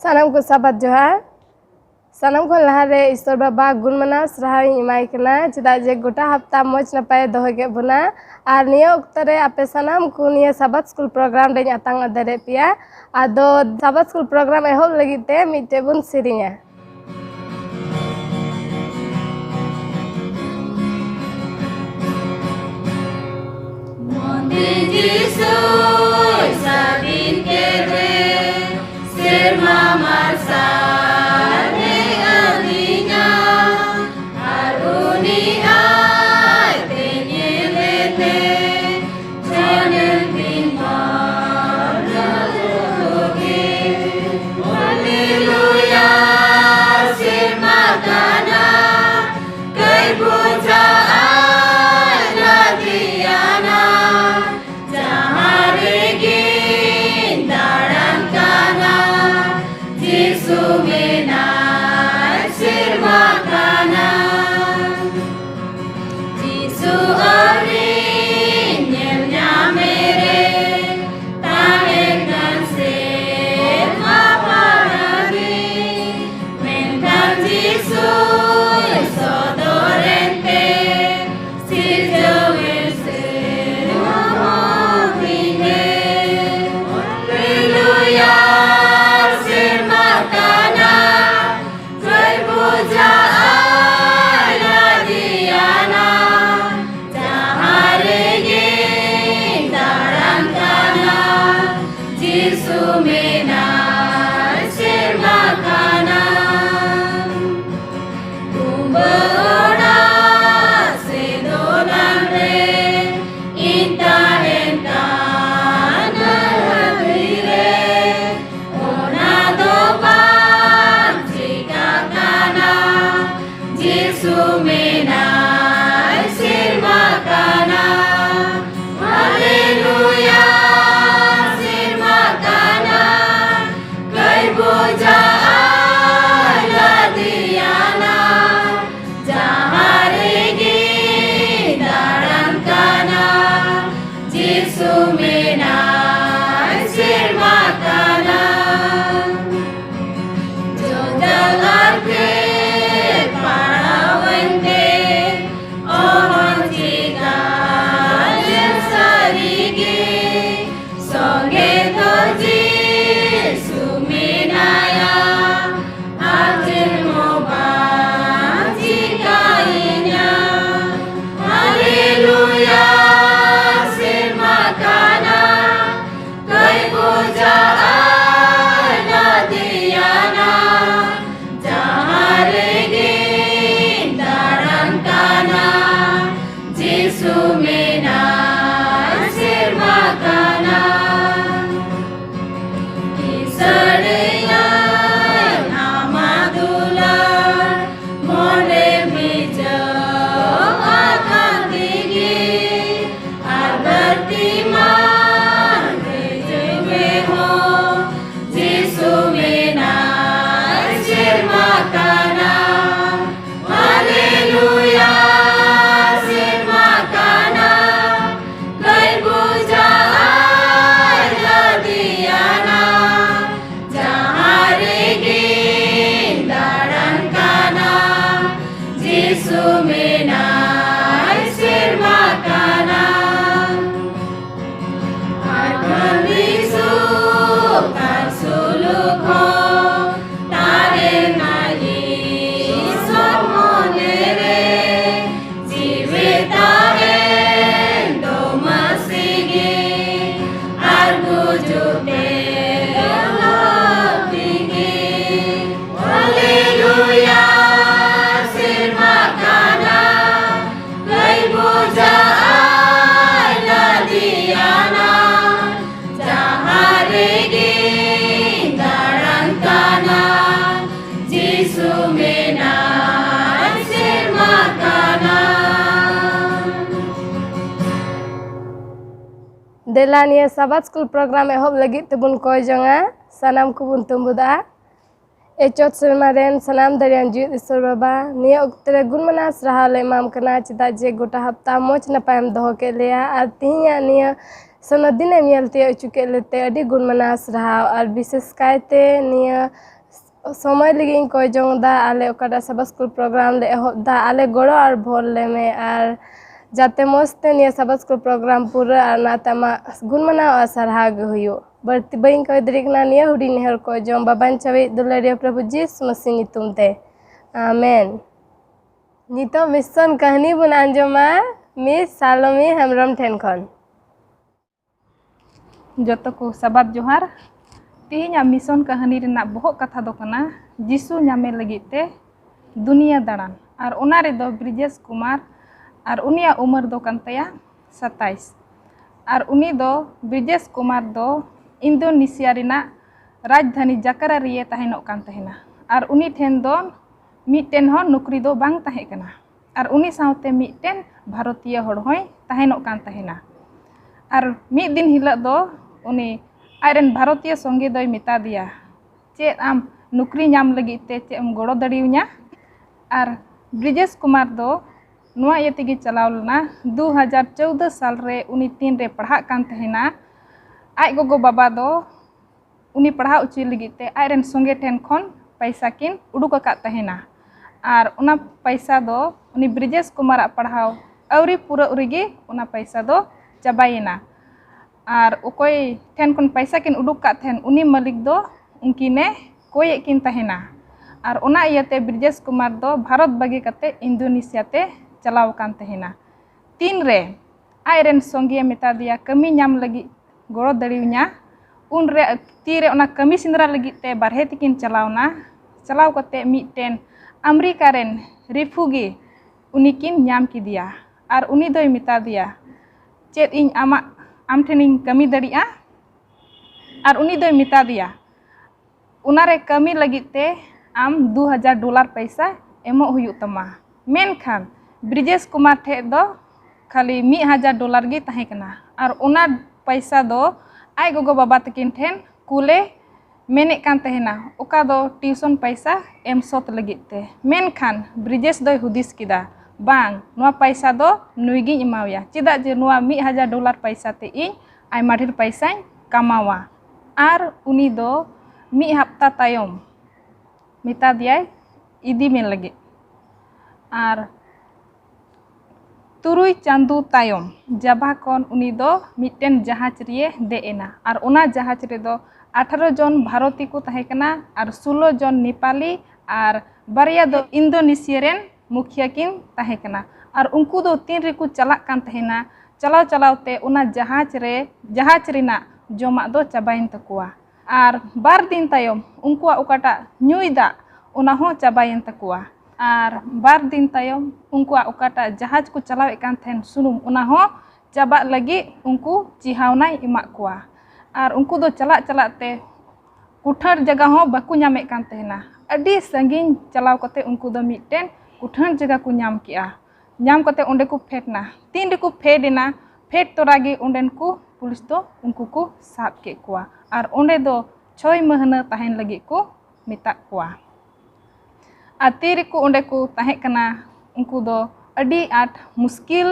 सानाम को साबात जोहार सानाम को लहारे ईश्वर बाबा गुणमाना सराहाय इमाय कना चेदा जे गोटा हफ्ता मज नपाय दोहे के बुना और निया उक्तरे आपे सानाम को निया साबात स्कूल प्रोग्राम रे आतांग अदरे पिया आदो साबात स्कूल प्रोग्राम एहोब लगिते मिटे बुन सिरिया देलानिया साबात स्कूल प्रोग्राम एहोब लगी तेबुन कोय जंगा सानाम को बुन तुम्बुदा एचोत सेमारेन सनाम दरियान जीत ईश्वर बाबा निया उक्तरे गुणमाना सराहाय इमाम कना चेदा जे गोटा हफ्ता मोच नपायम दोहो के लिया और तिहिया निया सनदिने मियलते चुके लेते अडी गुणमाना सराहा और विशेष कायते निया समय लगी इन कोई जोंदा आले ओकाटा सबा स्कूल प्रोग्राम ले एहोदा आले गोड़ो और भोल ले में और जाते मस्ते निया सबा स्कूल प्रोग्राम पूरा और नातामा गुण मना और सरहाग हुयो बढ़ती बइन कोई दरिकना निया हुडी नेहर को जों बाबान चवे दुलारिया प्रभु जीसु मसीह नितुम ते आमेन। नितो मिशन कहानी बुन आंजमा मिस सालोमी हेमरम ठेन खन जोतो को सबात जोहार तीन मिशन कहानी रेना बहुत कथा दो कना जीसु नामे लगिते दुनिया दाड़ान और ओना रे दो ब्रिजेश कुमार और उनिया उम्र दो कंतया 27 और उनी दो ब्रिजेश कुमार दो इंडोनेशिया रेना राजधानी जाकारा रिये तहेनो कान तहेना और उनी ठेन दो मिटेन हो नौकरी दो बांग तहे कना और उनी साउते मिटेन भारतीय हड़ होय तहेनो कान तहेना और मिद दिन हिला दो उनी आयरन भारतीय संगे दोय मिता दिया चेद आम नौकरी नाम लगी ते चे एम गड़ो दड़ियु냐 और ब्रिजेश कुमार दो नुआ ये तेगी चलाव लना 2014 साल रे उनी 3 रे पढ़ा कान तहेना आज गोगो बाबा दो उनी पढ़ा उची लगी ते आयरन संगे ठेन खन पैसा किन उडुक का तहेना और उना पैसा दो उनी ब्रिजेश कुमार पढ़ाव अवरी पूरा उरिगे उना पैसा दो चाबायेना और ओकोय ठेन खन पैसा किन उडुक का थेन उनी मालिक दो उनकिने कोई किन तहेना और उना इयाते ब्रिजेश कुमार दो भारत बागी कते इंडोनेशिया ते चलाव कान तहेना 3 रे आयरन संगे मेता दिया कमी नाम लगी गड़ो दड़ियु냐 उन रे तीरे उना कमी सिंदरा लगी ते बारहे तिकिन चलावना चलाव कते मिटेन अमेरिका रेन रिफुगी उनी किन नाम की दिया और उनी दोय मेता दिया चेद इन आमा आम ठेनिंग कमी दड़िया और उनी दोय मेता दिया उनारे कमी लगी ते आम $2000 पैसा एमो हुयु तमा मेनखान ब्रिजेश कुमार ठे दो खाली $1000 गे तहे कना और उना पैसा दो आय गोगो बाबा तकिन ठेन कुले मेने कान तहेना ओका दो ट्यूशन पैसा एम सोत लगी ते मेनखान ब्रिजेश दोय हुदिस किदा बांग नुआ पैसा दो नुइगी इमावया चेदा जे नुआ $1000 पैसा ते इन आयमा ढेर पैसा कमावा और उनी दो मी हफ्ता तायम मिता दिया इदी में लगे और तुरुई चांदू तायम जाबा कौन उनी दो मिटेन जहाज रिये देना और उना जहाज रे दो 18 जन भारती को तहेकना और 16 जन नेपाली और बारिया दो इंडोनेशिया रेन मुखिया किन तहेकना और उनको दो 3 रे को चला कान तहेना चलाव चलावते उना जहाज रेना जमा दो चाबाइन तकुआ और 2 दिन तायम उनकुआ उकाटा न्यूइदा उना हो चाबाइन तकुआ और 2 दिन तायम उनकुआ उकाटा जहाज को चलावे कान थेन सुनुम उना हो चाबा लगी उनको चिहावना इमा कुआ और उनको दो चला चलाते कुठर जगह हो बाकू नामे कान तहेना अडी संगिन चलाव कते उनको दो मिटेन कुठर जगह को नाम किया नाम कते ओंडे को फेटना 3 रे को फेडना फेट तोरागी ओंडेन को पुलिस दो उनको को साब के कुआ और ओंडे दो 6 महीना तहेन लगी को मिता कुआ आती को ओंडे को तहे कना उनको दो अडी आठ मुश्किल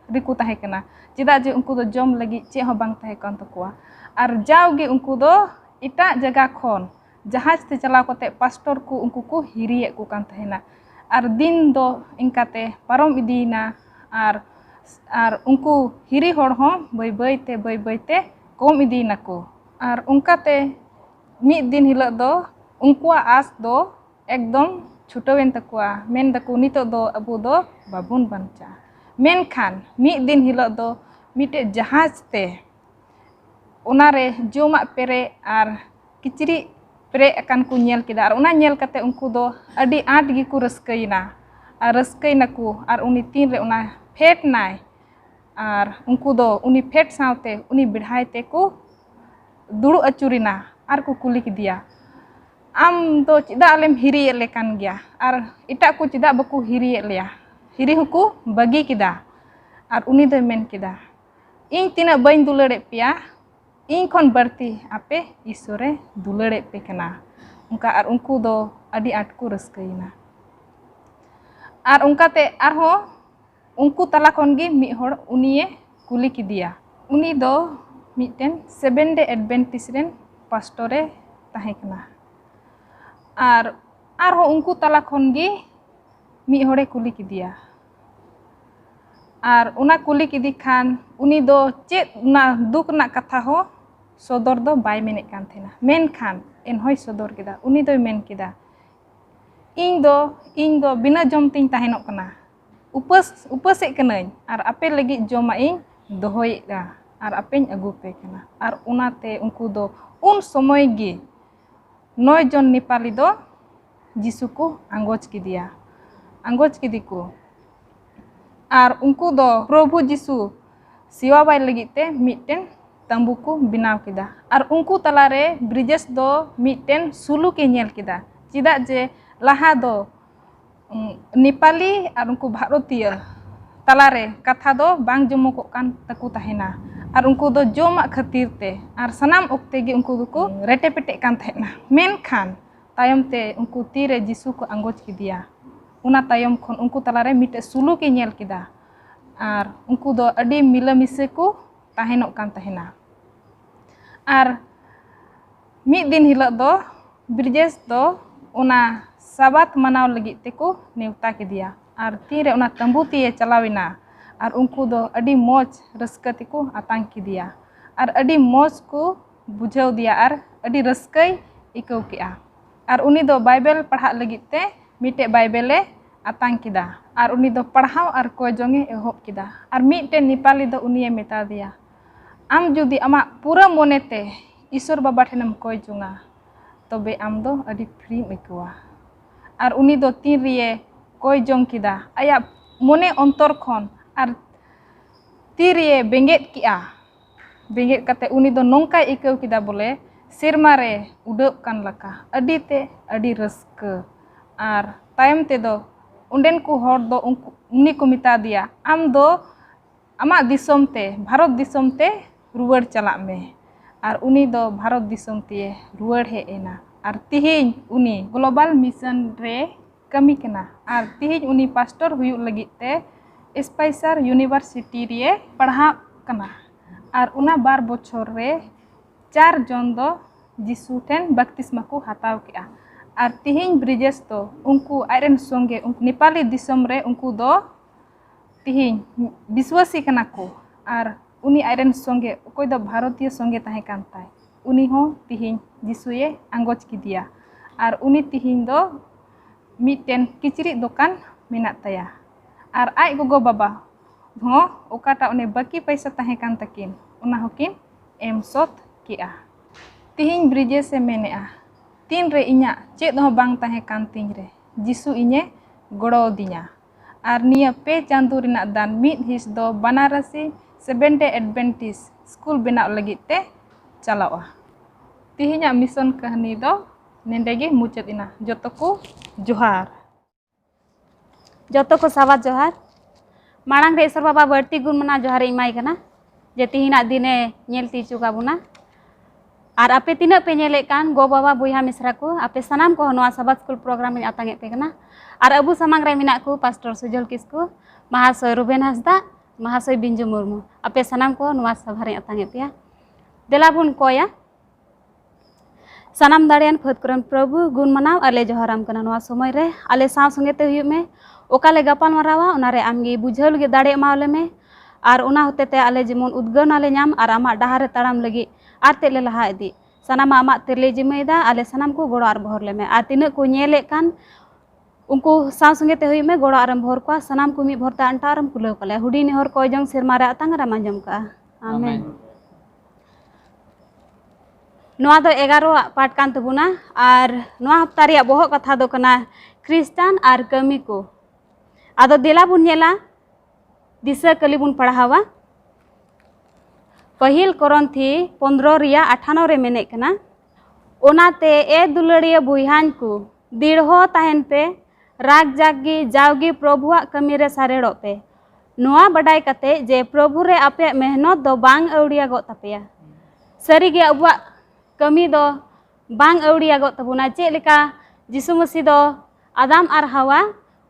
रिको तहे कना चेदा जे उनको दो जम लगी चे हो बांग तहे कान तकुआ और जाओगे उनको दो इटा जगह खन जहाज ते चलाव कते पास्टर को उनको को हिरिये को कान तहेना और दिन दो इनकाते पारम इदीना और उनको हिरी हड़ हो बई बईते कम इदीना को और उनकाते मिद दिन हिला दो उनकुआ आस दो एकदम छुटवेन तकुआ मेन दको नितो दो अबो दो बाबुन बांचा मेनखान मिद दिन हिला दो मिटे जहाज ते उनारे जोमा पेरे और किचरी पेरे अकान को नेल किदा और उना नेल कते उनको दो अडी आट गी को रस्कइना और रस्कइना को और उनी 3 रे उना फेट नाय और उनको दो उनी फेट सावते उनी बिढ़ाई ते को दुड़ु अचुरिना और को कुली किदिया आम दो चिदा आलेम हिरिये लेकान गया और इटा को चिदा बको हिरिये लिया हिरी हुको बगी किदा और उनी दो मेन किदा इन तिना बइन दुलड़े पिया इन खन बढ़ती आपे ईश्वरे दुलड़े पे कना उनका और उनको दो अडी आट को रस्कइना और उनकाते आरो उनको तला खन गे मी हड़ उनिये कुली किदिया उनी दो मिटेन 7 डे एडवेंटिस्ट रेन पास्टरे तहे कना आर उनको तला खन गे मी होड़े कुली किदिया आर उना कुली किदी खान उनी दो चेत ना दुख ना कथा हो सदर दो बाय मेने कान थेना मेन खान एन होय सदर किदा उनी दो मेन किदा इन दो बिना जम तिन ताहेनोक कना उपास कनाई आर आपे लगी जमा इन दोहोयेगा आर आपेñ अगु पे कना आर उनाते उनको दो उन समय गे 9 जन नेपाली दो जिसु को आंगोज किदी को आर उनको दो प्रभु जिसु सिवा बाय लगिते मिटेन तंबू को बिनाव किदा आर उनको तलारे ब्रिजेस दो मिटेन सुलु के नेल किदा चिदा जे लाहा दो नेपाली आर उनको भारतीय तलारे कथा दो बांग जमोको कान तकु ताहेना आर उनको दो जोमा खातिर ते आर सनाम ओक्ते गे उनको दुको रेटे पेटे कान ताहेना मेन खान तायम ते उनको तीरे जिसु को आंगोज किदिया उना तायम खन उनको तलारे मिटे सुलु के नेल किदा आर उनको दो अडी मिला मिसे को ताहेनोक कान ताहेना आर मिद दिन हिला दो ब्रिजेस दो उना साबात मनाव लगी तेको नेवता किदिया आर तीरे उना तंबू तिये चलाविना आर उनको दो अडी मौज रस्का तेको आतांग किदिया आर अडी मौज को बुझाव दिया आर अडी रस्कई इकौ किया आर उनी दो बाइबल पढ़ा लगी ते मिटे बाइबले आतांग किदा आर उनी दो पढ़ाव आर कोय जोंगे एहोब किदा आर मिटे नेपाली दो उनिये मेता दिया आम जुदी आमा पूरा मोनेते ईश्वर बाबा ठेनम कोय जोंगा तबे आम दो अडी फ्री मेकुआ आर उनी दो तीन रिये कोय जोंग किदा आया मोने अंतर खन आर तीरिये बेंगेट किया बेंगेट कते उनी दो नोंका इकौ किदा बोले सिरमारे उडब कान लका अडी ते अडी रस्क आर तायम ते दो उंडेन को हर दो उनी को मिता दिया आम दो आमा दिसोम ते भारत दिसोम ते रुवाड़ चला में आर उनी दो भारत दिसोम ते रुवाड़ हे एना आर तिहिन उनी ग्लोबल मिशन रे कमी कना आर तिहिन उनी पास्टर हुयु लगी ते स्पाइसर यूनिवर्सिटी रे पढ़ा कना आर उना 12 बछर रे 4 जन दो जिसु ठेन बक्तिस्मा को हताव किया आर तिहिन ब्रिजेस दो उनको आयरन संगे नेपाली दिसम रे उनको दो तिहिन विश्वासी कना को आर उनी आयरन संगे कोई दो भारतीय संगे ताहे कान ताय उनी हो तिहिन जिसुए आंगोज किदिया आर उनी तिहिन दो मिटेन किचरी दुकान मेना ताया आर आय गोगो बाबा हो ओकाटा उनी बाकी पैसा ताहे कान तकिन उना होकिन एम सोत किया तिहिन ब्रिजे से मेनेआ तीन रे इnya चेद हो बांग ताहे कान तिन रे जिसु इnye गड़ो दिया आर निया पे चांदू रिना दान मिद हिस दो बनारसी सेवेंथ डे एडवेंटिस स्कूल बेना लगी ते चलावा तिहिना मिशन कहानी दो नेंडेगे मुचाद इना जतो को जोहार जतो को सावा जोहार मांग रे ईश्वर बाबा बर्ती गुण मना जोहार इमाई कना जे तिहिना दिने नेलती चुका बुना आर आपे तीना पे नेले कान गो बाबा बुया मिश्रा को आपे सनाम को नवा सबा स्कूल प्रोग्राम में आतांगे पे कना आर अबु समांग रे मिना को पास्टर सुजल किसको महाशय रुबेन हंसदा महाशय बिंजू मुर्मू आपे सनाम को नवा सभा रे आतांगे पे देलाबुन कोया सनाम दाड़ियान फतकुरन प्रभु गुण मनाव आले जोहाराम कना नवा समय रे आले साव संगे ते हुयु में ओकाले गपाल मरावा उनारे आमगे बुझाव लगे दाड़े मावले में आर उना होते ते आले जेमन उद्गन आले नाम आर आमा डाहारे ताड़ाम लगी आर तेले लहा इदी सनामा आमा तेले जिमेदा आले सनाम को गोड़ो आर बहर ले में आर तिना को नेले कान उनको साव संगे ते हुयु में गोड़ो आरम भर को सनाम को मी भरता अंटारम कुलो कले हुडी ने हर कोय जंग सिरमा रे आतांगरा मांजम का आमेन नोआ दो 11 पार्ट कान तबुना आर नोआ हफ्ता रे बोहो कथा दो कना क्रिस्टान आर कमी को आदो देला बुन नेला दिशा कली बुन पढ़ावा पहिल कोरंथी 15 रिया 98 रे मेने कना ओनाते ए दुलड़िया बुहान को दीढ़ो ताहन पे राग जागी जावगी प्रभुआ कमी रे सारेड़ो पे नोआ बडाई कते जे प्रभु रे आपे मेहनत दो बांग अवड़िया गो तपेया सरीगे अबुआ कमी दो बांग अवड़िया गो तबुना चे लेका जिसु मसीह दो आदम आर हवा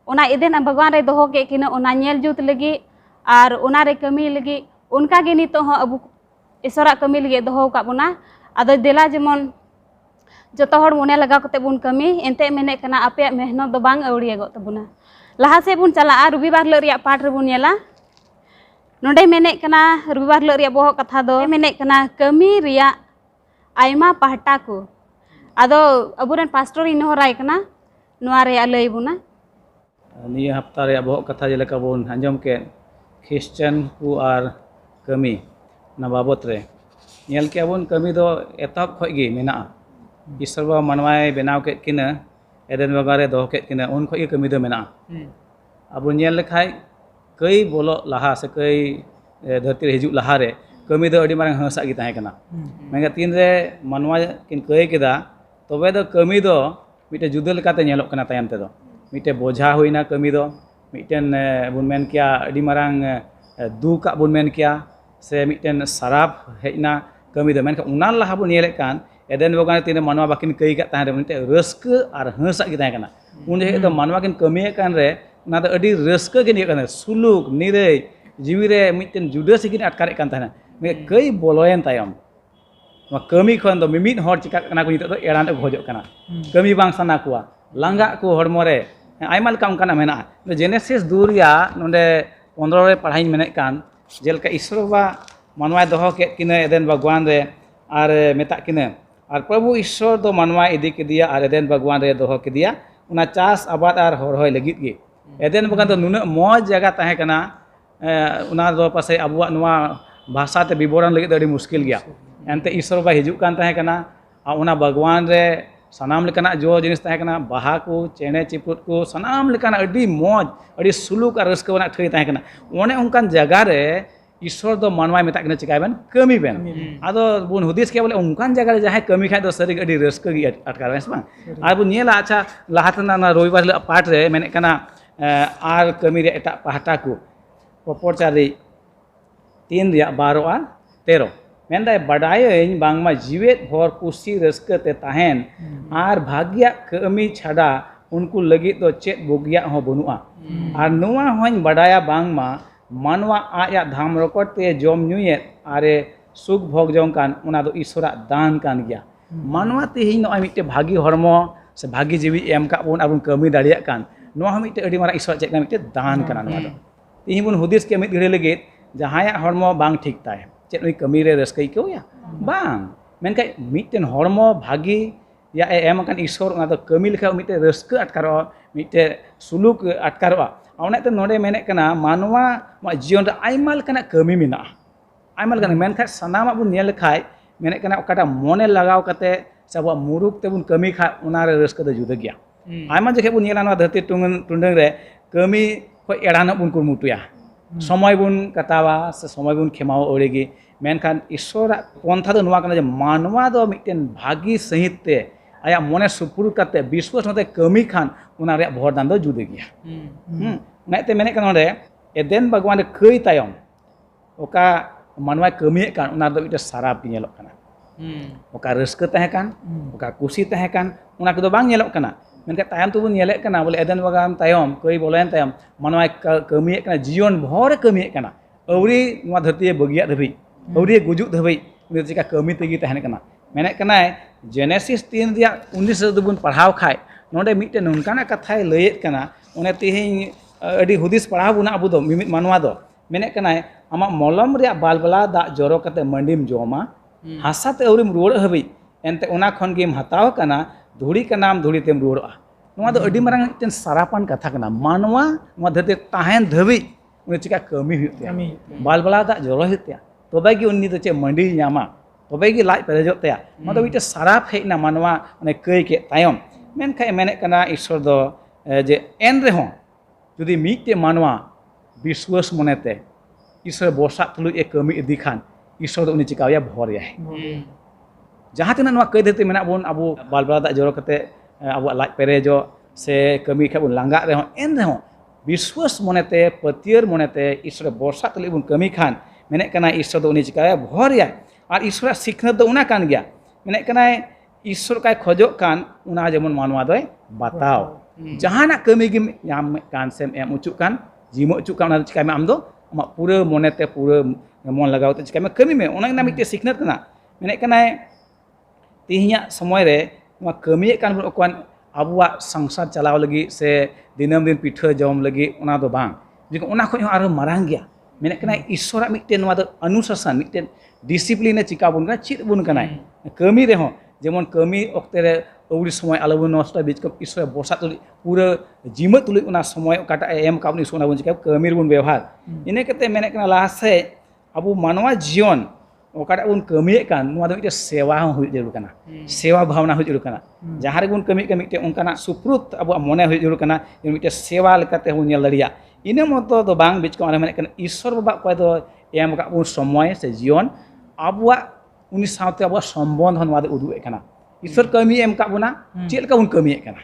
ओना इदेन भगवान रे दोहो के किना ओना नेल जुत लगी आर ओना रे कमी लगी उनका गे नितो हो अबु ईश्वरा कमी लगे दोहो का बुना आदो देला जेमन जोतो हर मोने लगा कते बुन कमी एनते मेने कना आपे मेहनत दो बांग अवड़िया गो तबुना लहा से बुन चला रविवार लो रिया पाठ रे बुन नेला नोडे मेने कना रविवार लो रिया बोह कथा दो मेने कना कमी रिया आयमा पाहटा को आदो अबुरन पास्टर इन होराय कना नोआ रिया लई बुना निया हफ्ता रे बोह कथा जेलेका बुन आंजम के ख्रिश्चन को आर कमी ना बाबत रे नेल के बुन कमी दो एतहब खय गे मेना ईश्वर बा मानवाय बनाव के किना एदेन बगारे दो के किना उन खय कमी दो मेना अब नेल लेखाय कई बोलो लहा से कई धरती हिजु लहा रे कमी दो अडी मारंग हंसा गी ताहे कना मेगा तीन रे मानवा किन कई केदा तबे दो कमी दो मिटे जुदा लेकाते नेलोक कना तायम ते दो मिटे बोझा होइना कमी दो मिटेन बुन मेन किया अडी मारंग दुका बुन मेन किया से मिटेन सराप हेना कमी दो मेन उना लहा बुन नेले कान एदेन बगान तीन मानवा बाकिन कई का ताहे रे मिटे रस्क आर हंसा गी ताहे कना उन जे दो मानवा किन कमी कान रे ना दो अडी रस्क गे नि कान सुलुक निरे जीवी रे मिटेन जुदा सिकिन अटकारे कान ताहे मे कई बोलोयन तायम मा कमी खन दो मिमिट हर चिका कना को नितो दो एरान को खोजो कना कमी बांग सना कुआ लांगा को हड़मो रे आयमा लका उनकाना मेना जेनेसिस दुरिया नोंडे 15 रे पढ़ाई मेने कान जेलका ईश्वर बा मानवाय दोहो के किने एदेन भगवान रे आर मेता किने आर प्रभु ईश्वर दो मानवाय इदी के दिया आर एदेन भगवान रे दोहो के दिया उना चास आबाद आर हरहोय लगित गे एदेन बगान दो नुना मौज जगह ताहे कना उना दो पासे अबुआ नुआ भाषा ते विवरण लगित अडी मुश्किल गया एनते ईश्वर बा हिजु कान ताहे कना आ उना भगवान रे सनाम लेकाना जो जिनिस ताहे कना बाहा को चेने चिपुट को सनाम लेकाना अडी मौज अडी सुलुक आर रस्क बना ठई ताहे कना ओने उनकान जगह रे ईश्वर दो मानवाय मेता कना चिकायबेन कमी बेन आदो बुन हुदिस के बोले उनकान जगह रे जहां कमी खाय दो सरी अडी रस्क गी अटकार बेस बा आर बुन नेला अच्छा लाहातना ना रविवार पाठ रे मेने कना आर कमी रे एटा पाहटा को पपोचारी 3 रिया 12 आर 13 मेंदाय बडायन बांगमा जीवेत भर कुसी रस्कते ताहेन आर भाग्या कमी छाड़ा उनको लगी तो चेत बोगिया हो बनुआ आर नुआ होइन बडाया बांगमा मानवा आया धाम रकटे जम न्युए आरे सुख भोग जong कान उना दो ईश्वरा दान कान गया मानवा तेहि नय मिटे भागी हरमो से भागी जीवी एम का बुन आबुन कमी दाड़िया कान नो मिटे अडी मारा ईश्वर चेक मिटे दान काना नो दो तेहि बुन हुदिस के मिट घरे लगे जहाया हरमो बांग ठीक ताय चेत उई कमी रे रस्कई को या बांग मेनका मिटेन हरमो भागी या एम कान ईश्वर उना दो कमी लेखा मिटे रस्क अटकारो मिटे सुलुक अटकारो औनेते नोडे मेने कना मानवा मा जीवन रे आइमा लेकाना कमी मेना आइमा लेकाना मेनखा सनामा बुन नेल खाय मेने कना ओकाटा मोने लगाव कते सबा मुरुक ते बुन कमी खा उना रे रस्क दो जुदा गया आइमा जखे बुन नेला ना धरती टुंडंग रे कमी को एड़ाना बुन कुरमुटुया समय बुन कटावा से समय बुन खेमाव ओड़ेगी मेनखान ईश्वर पंथा दो नुआ कना जे मानवा दो मिटेन भागी सहित ते आया मोने सुपुर करते विश्वास नते कमी खान उना रे भरदान दो जुदे गया नाते मेने कना रे एदेन भगवान रे कई तायम ओका मानवा कमी कान उना दो मिटे साराप नेलोक कना ओका रस्क तहे कान ओका खुशी तहे कान उना को दो बांग नेलोक कना मेनका तायम तो बुन नेले कना बोले एदेन भगवान तायम कई बोलेन तायम मानवा कमी कना जीवन भर कमी कना अवरी नुआ धरती बगिया धबी अवरी गुजुक धबी उनी चिका कमी तेगी तहने कना मेने कना जेनेसिस 3 रिया 19 रे बुन पढ़ाव खाय नोडे मिटे नोनकाना कथाय लयेत कना ओने तेहि अडी हुदिस पढ़ाव बुना अबु दो मिमित मानवा दो मेने कना आमा मलम रिया बालबला दा जरो कते मंडीम जोमा हासाते अवरीम रुवाड़ हबी एनते ओना खन गेम हताव कना धुड़ी का नाम धुड़ी तेम रुवाड़ा नोआ दो अडी मारंग मिटेन सारापान कथा कना मानवा मा धरती ताहेन धबी उनी चिका कमी हुते बालबला दा जरो हुते तबे गी उनी दो चे मंडी न्यामा तबे गी लाज पेरेजो तया मा दो मिटे साराप हेना मानवा माने कई के तायम मेनखाय मेने कना ईश्वर दो जे एन रेहो जुदी मिटे मानवा विश्वास मनेते ईश्वर बोसा तुलु ए कमी इदी खान ईश्वर दो उनी चिकाया भरया जहाँ तना नुआ कई धरती मेना बुन अबु बालबला दा जरो कते अबु लाज पेरेजो से कमी खा बुन लांगा रेहो एन रेहो विश्वास मनेते पतियर मनेते ईश्वर बोसा तुलु बुन कमी खान मेने कना ईश्वर दो उनी चिकाया भरया और ईश्वर सिखनत दो उना कान गया मेने कना ईश्वर का खोजो कान उना जेमन मानवा दोय बताओ जहाना कमी गे याम कान सेम एम उचु कान जीमो उचु कान चिकाय में आम दो अमा पूरे मनेते पूरे मन लगावते चिकाय में कमी में ओना ना मिटे सिखनत ना मेने कना तिहिया समय रे ᱱᱚᱣᱟ ᱠᱟᱹᱢᱤᱭᱮᱫ ᱠᱟᱱ ᱵᱚᱱ ᱚᱠᱚᱭ ᱟᱵᱚᱣᱟᱜ ᱥᱚᱝᱥᱟᱨ ᱪᱟᱞᱟᱣ ᱞᱟᱹᱜᱤᱫ ᱥᱮ ᱫᱤᱱᱟᱹᱢ ᱫᱤᱱ ᱯᱤᱴᱷᱟᱹ ᱡᱚᱢ ᱞᱟᱹᱜᱤᱫ ᱚᱱᱟ ᱫᱚ ᱵᱟᱝ, ᱚᱱᱟ ᱠᱷᱚᱱ ᱦᱚᱸ ᱟᱨᱦᱚᱸ ᱢᱟᱨᱟᱝ ᱜᱮᱭᱟ ᱢᱮᱱᱮᱫ ᱠᱟᱱᱟᱭ ᱤᱥᱥᱚᱨᱟᱜ ᱢᱤᱫᱴᱮᱱ ᱱᱚᱣᱟ ᱫᱚ ᱚᱱᱩᱥᱟᱥᱚᱱ ᱢᱤᱫᱴᱮᱱ ᱰᱤᱥᱤᱯᱞᱤᱱᱮ ᱪᱤᱠᱟ ᱵᱚᱱ ᱠᱟᱱᱟ, ᱪᱮᱫ ᱵᱚᱱ ᱠᱟᱱᱟᱭ ᱠᱟᱹᱢᱤ ᱨᱮᱦᱚᱸ, ᱡᱮᱢᱚᱱ ᱠᱟᱹᱢᱤ ᱚᱠᱛᱮ ᱨᱮ ᱟᱹᱣᱲᱤ সময় ᱟᱞᱚᱵᱚᱱ ᱱᱚᱥᱴᱚᱭᱟ, ᱤᱥᱥᱚᱨ ᱵᱚᱨᱥᱟ ᱛᱩᱞᱩᱡ ᱯᱩᱨᱟᱹ ᱡᱤᱢᱟᱹ ᱛᱩᱞᱩᱡ ᱚᱱᱟ সময় ᱚᱠᱟᱴᱟᱜ ᱮᱢ ᱟᱠᱟᱫ ᱵᱚᱱ ᱚᱱᱟ ᱵᱚᱱ ᱪᱤᱠᱟᱹᱭᱟ ᱠᱟᱹᱢᱤ ᱨᱮᱵᱚᱱ ᱵᱮᱵᱚᱦᱟᱨ, ᱤᱱᱟᱹ ᱠᱟᱛᱮ ᱢᱮᱱᱮᱫ ᱠᱟᱱᱟ ᱞᱟᱦᱟ ᱥᱮᱫ ᱟᱵᱚ ᱢᱟᱱᱣᱟ ᱡᱤᱭᱚᱱ ᱚᱠᱟᱴᱟᱜ ᱵᱚᱱ ᱠᱟᱹᱢᱤᱭᱮᱫ ᱠᱟᱱ ᱱᱚᱣᱟ ᱫᱚ ᱢᱤᱫᱴᱮᱱ ᱥᱮᱵᱟ ᱦᱚᱸ ᱦᱩᱭᱩᱜ ᱡᱟᱹᱨᱩᱲ ᱠᱟᱱᱟ, ᱥᱮᱵᱟ ᱵᱷᱟᱵᱱᱟ ᱦᱩᱭᱩᱜ ᱡᱟᱹᱨᱩᱲ ᱠᱟᱱᱟ, ᱡᱟᱦᱟᱸ ᱨᱮᱵᱚᱱ ᱠᱟᱹᱢᱤᱭᱮᱫ ᱠᱟᱱ ᱢᱤᱫᱴᱮᱱ ᱚᱱᱠᱟᱱᱟᱜ ᱥᱩᱯᱨᱩᱛ ᱟᱵᱚᱣᱟᱜ ᱢᱚᱱᱮ ᱦᱩᱭᱩᱜ ᱡᱟᱹᱨᱩᱲ ᱠᱟᱱᱟ, ᱢᱤᱫᱴᱮᱱ ᱥᱮᱵᱟ ᱞᱮᱠᱟᱛᱮ ᱵᱚᱱ ᱧᱮᱞ ᱫᱟᱲᱮᱭᱟᱜ, ᱤᱱᱟᱹ ᱢᱚᱛᱚ ᱫᱚ ᱵᱟᱝ ᱵᱤᱪᱠᱚᱢ ᱟᱨ ᱢᱮᱱᱮᱫ ᱠᱟᱱᱟ ᱤᱥᱥᱚᱨ ᱵᱟᱵᱟ ᱚᱠᱚᱭ ᱫᱚ ᱮᱢ ᱟᱠᱟᱫ ᱵᱚᱱ ᱥᱚᱢᱚᱭ ᱥᱮ ᱡᱤᱭᱚᱱ, ᱟᱵᱚᱣᱟᱜ ᱩᱱᱤ ᱥᱟᱶᱛᱮ ᱟᱵᱚᱣᱟᱜ ᱥᱚᱢᱵᱚᱱᱫᱷ ᱦᱚᱸ ᱱᱚᱣᱟ ᱫᱚ ᱩᱫᱩᱜ ᱮᱫ ᱠᱟᱱᱟ, ᱤᱥᱥᱚᱨ ᱠᱟᱹᱢᱤ ᱮᱢ ᱟᱠᱟᱫ ᱵᱚᱱᱟ ᱪᱮᱫ ᱞᱮᱠᱟ ᱵᱚᱱ ᱠᱟᱹᱢᱤᱭᱮᱫ ᱠᱟᱱᱟ,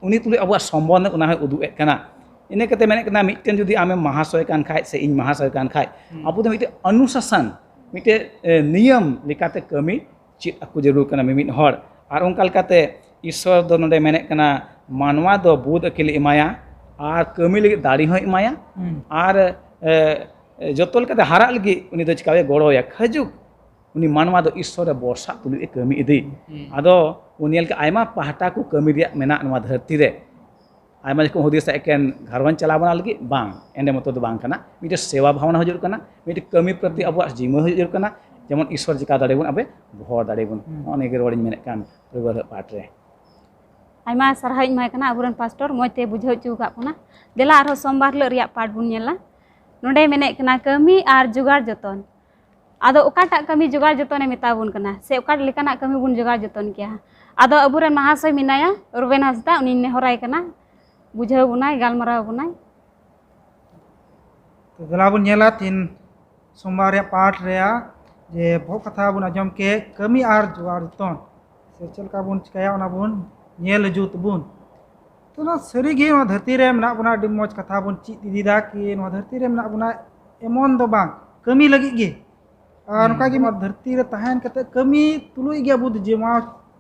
ᱩᱱᱤ ᱛᱩᱞᱩᱡ ᱟᱵᱚᱣᱟᱜ ᱥᱚᱢᱵᱚᱱᱫᱷ ᱚᱱᱟ ᱦᱚᱸᱭ ᱩᱫᱩᱜ ᱮᱫ ᱠᱟᱱᱟ, ᱤᱱᱟᱹ ᱠᱟᱛᱮ ᱢᱮᱱᱮᱫ ᱠᱟᱱᱟ ᱢᱤᱫᱴᱮᱱ ᱡᱩᱫᱤ ᱟᱢᱮᱢ ᱢᱟᱦᱟᱥᱚᱭ ᱠᱟᱱ ᱠᱷᱟᱡ ᱥᱮ ᱤᱧ ᱢᱟᱦᱟᱥᱚᱭ ᱠᱟᱱ ᱠᱷᱟᱡ ᱟᱵᱚ ᱫᱚ ᱢᱤᱫᱴᱮᱱ ᱚᱱᱩᱥᱟᱥᱚᱱ ᱢᱤᱫᱴᱮᱱ ᱱᱤᱭᱚᱢ ᱞᱮᱠᱟᱛᱮ ᱠᱟᱹᱢᱤ ᱪᱮᱫ ᱟᱠᱚ ᱡᱟᱹᱨᱩᱲ ᱠᱟᱱᱟ ᱢᱤᱢᱤᱫ ᱦᱚᱲ, ᱟᱨ ᱚᱱᱠᱟ ᱞᱮᱠᱟᱛᱮ ᱤᱥᱥᱚᱨ ᱫᱚ ᱱᱚᱰᱮ ᱢᱮᱱᱮᱫ ᱠᱟᱱᱟ ᱢᱟᱱᱣᱟ ᱫᱚ ᱵᱩᱫᱷ ᱟᱹᱠᱤᱞᱮ ᱮᱢᱟᱭᱟ ᱟᱨ ᱠᱟᱹᱢᱤ ᱞᱟᱹᱜᱤᱫ ᱫᱟᱲᱮ ᱦᱚᱸᱭ ᱮᱢᱟᱭᱟ, ᱟᱨ ᱡᱚᱛᱚ ᱞᱮᱠᱟᱛᱮ ᱦᱟᱨᱟᱜ ᱞᱟᱹᱜᱤᱫ ᱩᱱᱤ ᱫᱚ ᱪᱤᱠᱟᱹᱭᱟ ᱜᱚᱲᱚᱭᱟ, ᱠᱷᱟᱡᱩᱜ ᱩᱱᱤ ᱢᱟᱱᱣᱟ ᱫᱚ ᱤᱥᱥᱚᱨᱮ ᱵᱚᱨᱥᱟ ᱛᱩᱞᱩᱡ ᱮ ᱠᱟᱹᱢᱤ ᱤᱫᱤ, ᱟᱫᱚ ᱩᱱᱤ ᱧᱮᱞ ᱟᱭᱢᱟ ᱯᱟᱦᱴᱟ ᱠᱚ ᱠᱟᱹᱢᱤ ᱨᱮᱭᱟᱜ ᱢᱮᱱᱟᱜ ᱱᱚᱣᱟ ᱫᱷᱟᱹᱨᱛᱤ ᱨᱮ, ᱟᱭᱢᱟ ᱡᱚᱠᱷᱚᱱ ᱦᱩᱫᱤᱥᱟ ᱮᱠᱮᱱ ᱜᱷᱟᱨᱚᱸᱡᱽ ᱪᱟᱞᱟᱣ ᱵᱟᱱᱟ ᱞᱟᱹᱜᱤᱫ ᱵᱟᱝ, ᱮᱸᱰᱮ ᱢᱚᱛᱚ ᱫᱚ ᱵᱟᱝ ᱠᱟᱱᱟ, ᱢᱤᱫᱴᱮᱱ ᱥᱮᱵᱟ ᱵᱷᱟᱵᱱᱟ ᱦᱩᱭᱩᱜ ᱠᱟᱱᱟ, ᱢᱤᱫᱴᱮᱱ ᱠᱟᱹᱢᱤ ᱯᱨᱚᱛᱤ ᱟᱵᱚᱣᱟᱜ ᱡᱤᱢᱟᱹ ᱦᱩᱭᱩᱜ ᱠᱟᱱᱟ, যেমন ঈশ্বর চিকা দাঁড়িয়ে আবে ভর দাঁড়িয়ে অনেক রোড়িং মেনে কান রবিবার পাঠ রে ᱟᱭᱢᱟ ᱥᱟᱨᱦᱟᱣ ᱤᱧ ᱮᱢᱟᱭ ᱠᱟᱱᱟ ᱟᱵᱚᱨᱮᱱ ᱯᱟᱥᱴᱚᱨ ᱢᱚᱡᱽ ᱛᱮ ᱵᱩᱡᱷᱟᱹᱣ ᱦᱚᱪᱚ ᱟᱠᱟᱫ ᱵᱚᱱᱟ। ᱫᱮᱞᱟ ᱟᱨᱦᱚᱸ ᱥᱳᱢᱵᱟᱨ ᱦᱤᱞᱳᱜ ᱨᱮᱭᱟᱜ ᱯᱟठ ᱵᱚᱱ ᱧᱮᱞᱟ। ᱱᱚᱰᱮ ᱢᱮᱱᱮᱫ ᱠᱟᱱᱟ ᱠᱟᱹᱢᱤ ᱟᱨ ᱡᱚᱜᱟᱲ ᱡᱚᱛᱚᱱ। ᱟᱫᱚ ᱚᱠᱟᱴᱟᱜ ᱠᱟᱹᱢᱤ ᱡᱚᱜᱟᱲ ᱡᱚᱛᱚᱱᱮ ᱢᱮᱛᱟ ᱵᱚᱱ ᱠᱟᱱᱟ ᱥᱮ ᱚᱠᱟ ᱞᱮᱠᱟᱱᱟᱜ ᱠᱟᱹᱢᱤ ᱵᱚᱱ ᱡᱚᱜᱟᱲ ᱡᱚᱛᱚᱱ ᱠᱮᱭᱟ? ᱟᱫᱚ ᱟᱵᱚᱨᱮᱱ ᱢᱟᱦᱟᱥᱚᱭ ᱢᱮᱱᱟᱭᱟ ᱨᱩᱵᱮᱱ ᱦᱟᱸᱥᱫᱟ, ᱩᱱᱤ ᱱᱮᱦᱚᱨᱟᱭ ᱠᱟᱱᱟ, ᱵᱩᱡᱷᱟᱹᱣ ᱵᱚᱱᱟᱭ, ᱜᱟᱞᱢᱟᱨᱟᱣ ᱵᱚᱱᱟᱭ। तो दिला बन नेला तीन सोमवार या पाठ रेया जे बहुत कथा बन आजम के कमी आर जोगाड़ जतन से चलका बन चिकाया ओना बन नेल जुत बन तो ना सरी गे ना धरती रे मना बना डी मौज कथा बन ची दीदा कि ना धरती रे मना बना एमन दो बांग कमी लगी गे और उनका कि मा धरती रे तहन कते कमी तुलुई गे बुद जेमा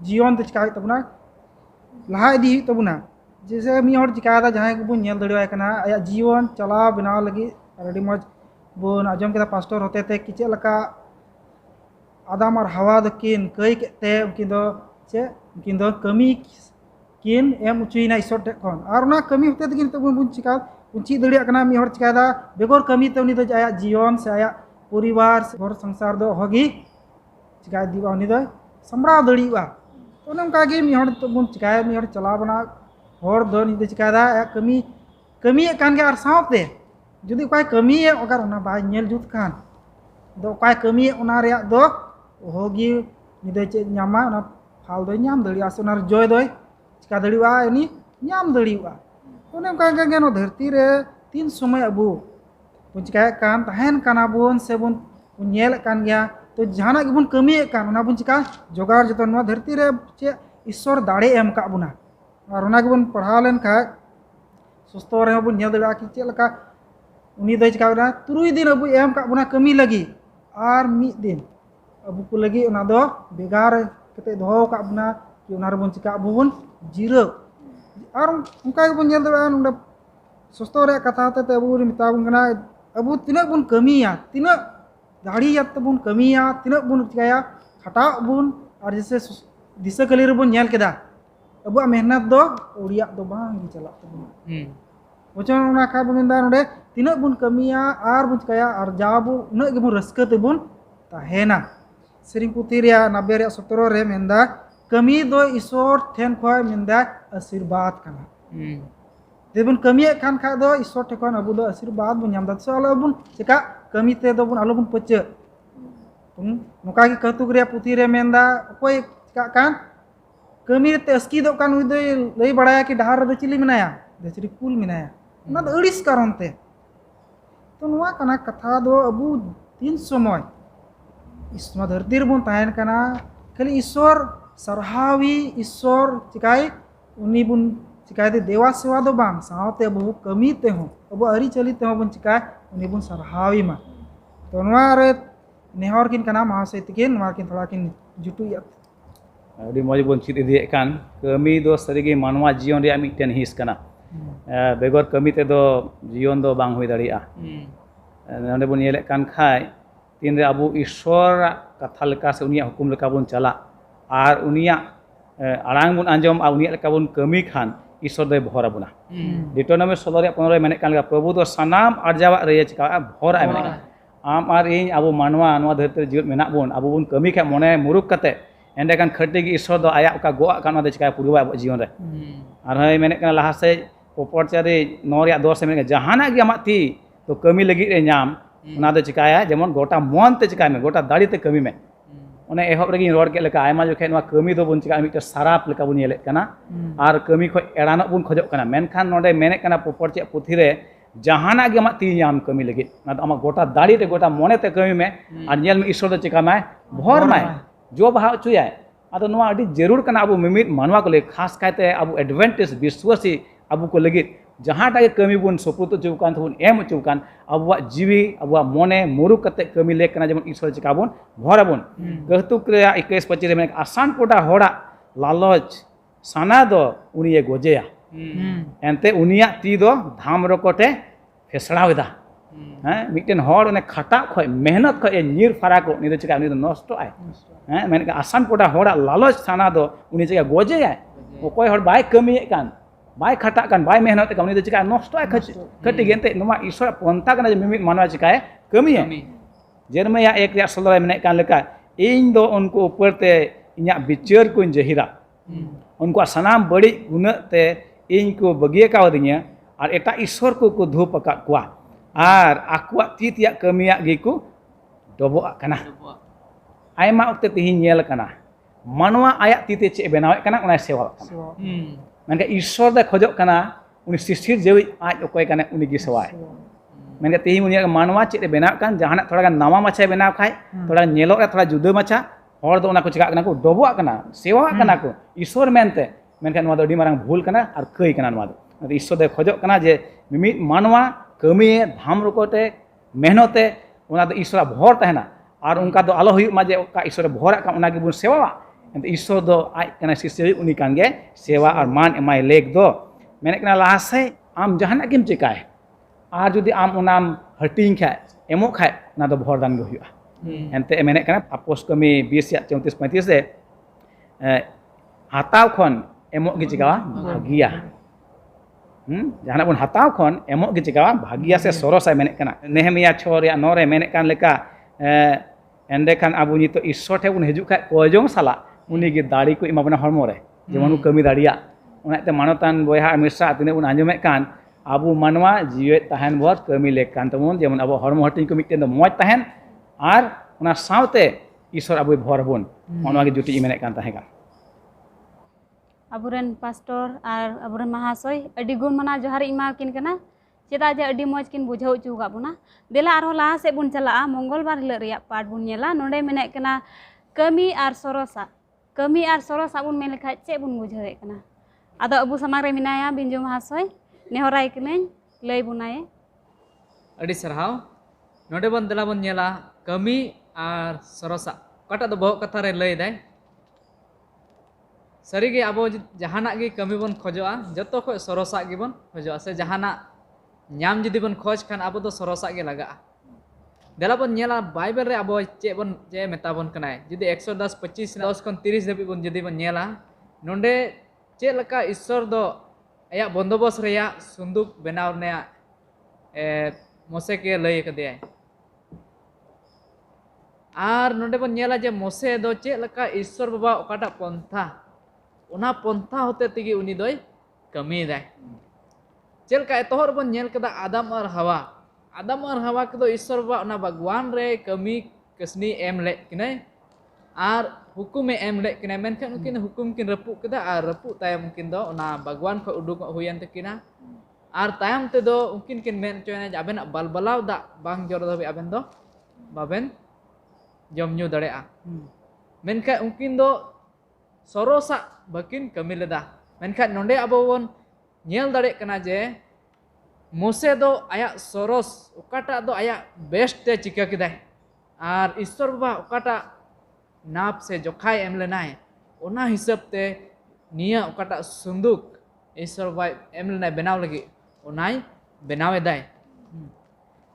जीवन तो चिकाय तबना लहा इदी तबना जैसे मी हर चिकादा जहां को बन नेल दड़िया कना आया जीवन चला बना लगी अड़ी मज बन आजम के पास्टर होते थे कि चलका आदम और हवा दकिन कई के उनकिन दो चे उनकिन दो कमी किन एम उचुइना ईश्वर टे खन और ना कमी होते तकिन तो बन चिका उची दड़िया कना मी हर चिकादा बेगर कमी ते उनी दो आया जीवन से आया परिवार से घर संसार दो होगी चिका दीवा उनी दो समरा दड़िवा तो नमका गे मी हर तो बन चिकाय मी हर चला बना हर दो नी दो चिकादा कमी कमी कान के आर सावते जुदी कोई कमी है अगर उना बाय नेल जुत खान दो कोई कमी है उना रे दो होगी निदे चे न्यामा उना फाल दो न्याम दड़िया से उना जय दो चिका दड़िवा उनी न्याम दड़िवा उने का नो धरती रे तीन समय अबु बुन चिका कान तहन काना बुन से बुन नेल कान गया तो जहाना के बुन कमी है कान उना बुन चिका जोगाड़ जतन नो धरती रे चे ईश्वर दाड़े एम का बुना और उना के बुन पढ़ा लेन का सुस्तो रे बुन नेल दड़िया कि चे लका उनी दो चिका तुरुई दिन अबू एम का बुना कमी लगी और मिद दिन अबू को लगी उना दो बेगार कते दो का बुना कि उना रे बुन चिका अबू बुन जीरो और उनका बुन नेल दड़ा नुडे सुस्तो रे कथा ते अबू रे मिता बुन कना अबू तिना बुन कमिया तिना दाढ़ी यात बुन कमिया तिना बुन चिकाया खटा बुन और जैसे दिशा कली रे बुन नेल केदा अबू मेहनत दो ओडिया दो बांग चला तबुन वचन उना का बुन दा नुडे तीना बुन कमिया और बुन चिकाया और जाबू उना गे बुन रस्क तेबुन ताहेना सेरिंग पुती रे 90 रे 17 रे मेंदा कमी दो ईश्वर ठेन खय मेंदा आशीर्वाद कना देबुन कमी खान खा दो ईश्वर ठेकन अबु दो आशीर्वाद बुन नाम दा सो बुन चिका कमी ते दो बुन आलो बुन पचे नुका की कतुक रे पुती रे मेंदा कोई चिका कान कमी ते अस्की दो कान उदे लई बड़ाया कि डहार दो चिली मिनाया देचरी कुल मिनाया ना दो अड़िस कारण ते तो नुआ कना कथा दो अबू तीन समय इस धरती रे बुन ताहेन कना खाली ईश्वर सरहावी ईश्वर चिकाय उनी बुन चिकाय दे देवा सेवा दो बांग सावते अबू कमी ते हो अबू अरी चली ते हो बुन चिकाय उनी बुन सरहावी मा तो नुआ रे नेहर किन कना महाशय तिकिन नुआ किन थोड़ा किन जुटुया अड़ी मज बन चित इदी कान कमी दो सरीगे मानवा जीवन रे मिटन हिस कना बेगर कमी ते दो जीवन दो बांग हुई दाड़िया नंदे बन येले कान खाय तीन रे अबू ईश्वर कथा लेका से उनिया हुकुम लेका बन चला और उनिया आड़ांग बन आंजम आ उनिया लेका बन कमी खान ईश्वर दय भर आबुना डिटोनॉमी 16 15 मेने कान लेका प्रभु दो सनाम अर्जावा रे चिका भर आय मेने आम आर इन अब मानवा नवा धरती जीवन मेना बोन अब बन कमी खा मने मुरुक कते एंडे कान खटे गी ईश्वर दो आया का गो कान दे चिका पुरवा अब जीवन रे आर हय मेने कान लाहा से पोपरचारी नोरिया दोर से मेने जहाना गी आमा थी तो कमी लगी रे नाम उना दो चिकाया जेमन गोटा मन ते चिकाय में गोटा दाड़ी ते कमी में उन्हें एहब रगी रोड के लेका आयमा जोखे नवा कमी दो बन चिका मिट साराप लेका बन येले कना आर कमी खो एड़ानो बन खोजो कना मेनखान नोडे मेने कना पोपरचे पुथी रे जहाना गे मा ती याम कमी लगी ना तो आमा गोटा दाड़ी ते गोटा मने ते कमी में आर नेल में ईश्वर दो चिका माय भोर माय जो भाव चुयाय आदो नवा अडी जरूर कना अब मिमित मानवा को ले खास कायते अब एडवांटेज विश्वासी अब को लगी जहाँ टाइम कमी बन सपुत चुकान तबन एम चुकान अब जीवी अब मने मुरुक कते कमी ले कना जेमन ईश्वर चिका बन भर बन कहतुक रे 21 25 में आसान कोटा होड़ा लालच साना दो उनिये गोजेया एनते उनिया ती दो धाम रकोटे फेसड़ावेदा हैं मिटन होड़ ने खटा खय मेहनत खय नीर फरा को नि चिका नि नष्ट आय हैं मेन आसान कोटा होड़ा लालच साना दो उनि चिका गोजेया ओकोय होड़ बाय कमी कान बाय खटा कान बाय मेहनत कान उनि चिका नष्ट आय खटी गेनते नमा ईश्वर पंथा कान मिमि मानवा चिकाय कमी है जेरमया 1 या 16 मेने कान लेका इन दो उनको ऊपर ते इया विचार को जहिरा उनको सनाम बड़ी गुणते इन को बगिए कावदिया और एटा ईश्वर को धूप का कुआ और आकुआ तीतिया कमिया गे को डबो कना आयमा उक्ते तिहि नेल कना मानवा आया तीते चे बनावे कना उना सेवा कना मेनका ईश्वर दे खोजो कना उनि सिसिर जेवी आज ओकोय कना उनि गी सेवाय मेनका तिहि उनिया मानवा चे बनाव कान जहाना थोड़ा गान नावा माछा बनाव खाय थोड़ा नेलो रे थोड़ा जुदा माछा हर दो उना को चिका कना को डबो कना सेवा कना को ईश्वर मेनते मेनका नवा दो अडी मारंग भूल कना और कई कना नवा दो ईश्वर दे खोजो कना जे मिमित मानवा कमी धाम रुकोते मेहनते उना दो ईश्वर भर तहना और उनका दो आलो हुई माजे का ईश्वर भर का उना के बुन सेवा एंत ईश्वर दो आज कना शिष्य उनी कांगे सेवा और मान एमाय लेक दो मेने कना लाहा से आम जहाना किम चिकाय आर जुदी आम उनाम हटिंग खाय एमो खाय ना दो भर दान गो हुआ एंते मेने कना अपोस कमी 20 या 34 35 से हाताव खन एमो गे चिकावा भागिया जहाना बन हताव खन एमो गे चिकावा भागिया से सरसा मेने कना नेहमिया 6 या 9 रे मेने कान लेका एंडे खान आबु नितो ईश्वर ठे बन हिजु खाय कोजों साला उनी गे दाड़ी को इमा बना हरमो रे जेमन कमी दाड़िया उनाते मानतान बयहा मिश्रा तिने उन आंजमे कान आबु मानवा जीवे तहन भर कमी ले कान तमन जेमन आबु हरमो हटिन को मिटेन दो मज तहन आर उना सावते ईश्वर आबु भर बन मनवा गे जुटी मेने कान तहेगा अबुरेन पास्टर और अबुरेन महाशय अडी गुण मना जोहार इमा किन कना चेदा जे अडी मज किन बुझाव चुका बुना देला आरो लाहा से बुन चला मंगलबार हिल रिया पाठ बुन नेला नोडे मेने कना कमी और सरसा बुन मेन लेखा चे बुन बुझावे कना आदो अबु समाग रे मिनाया बिंजो महाशय नेहराय कने लय बुनाए अडी सरहाव नोडे बन देला बन नेला कमी और सरसा कटा दो बहुत कथा रे लय दाय सरीगे अब जहाना गे कमी बन खोजा जतो खो सरसा गे बन खोजा से जहाना नाम जुदी बन खोज खान अब तो सरसा गे लगा देला बन नेला बाइबल रे अब चे बन जे मेता बन कनाय जुदी 110 25 10 खन 30 धबी बन जुदी बन नेला नोंडे चे लका ईश्वर दो आया बंदोबस्त रेया सुंदुक बनाव ने मोसे के लय कदे आर नोंडे बन नेला जे मोसे दो चे लका ईश्वर बाबा ओकाटा पंथा उना पंथा होते तिगी उनी दोय कमी दाय चेलका एतोहर बन नेल कदा आदम और हवा के दो ईश्वर बाबा उना भगवान रे कमी कसनी एम ले किने आर हुकुम एम ले किने मेनखान उनकिन हुकुम किन रपु कदा आर रपु तायम किन दो उना भगवान खो उडुक हुयन तकिना आर तायम ते दो उनकिन किन मेन चोयना आबेना बलबलाव दा बांग जोर दो आबेन दो बाबेन जमन्यू दड़ेआ मेनखान उनकिन दो सरोसा बकिन कमी लेदा मेनखान नोंडे अब बन नेल दाड़े कना जे मोसे दो आया सरोस ओकाटा दो आया बेस्ट ते चिका किदाय आर ईश्वर बाबा ओकाटा नाप से जोखाय एम लेनाय ओना हिसाब ते निया ओकाटा सुंदुक ईश्वर बाबा एम लेनाय बनाव लगी ओनाय बनावे दाय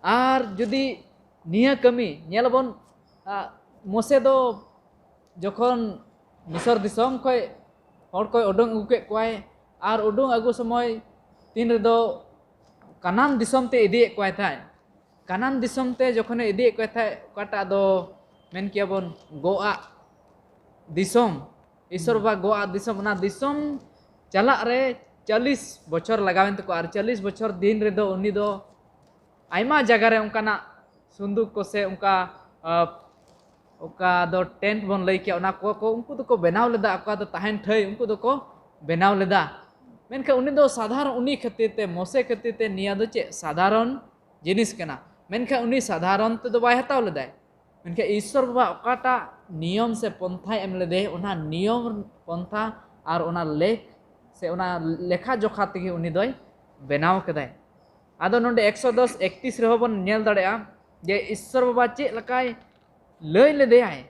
आर जुदी निया कमी नेल बन मोसे दो जखन मिसर दिसम खय hor koy odong agu ke kuai ar odong agu somoy tin redo kanan disom te idi kuai thai kanan disom te jokhone idi kuai thai kata do men kia bon goa disom Isor ba goa disom na disom jalak re 40 bochor lagawen teko ar 40 bochor din redo uni do aima jaga re unkana sunduk ko se unka oka do tent bon lay kia ona ko unku do ko benaw leda oka do tahen thai unku do ko benaw leda menka uni do sadharon uni khatir te Mose khatir te niya do che sadharon jinis kana menka uni sadharon te do bai hataw ledai menka Isor baba okata नियम से पंथा M लेदे उना नियम पंथा और उना लेख से उना लेखा जोखा तगी उनी दोय बेनाव कदाय आदो नोंडे 110 31 रे होबन नेल दाड़ेया जे ईश्वर बाबा चे लकाय लय लेदे आय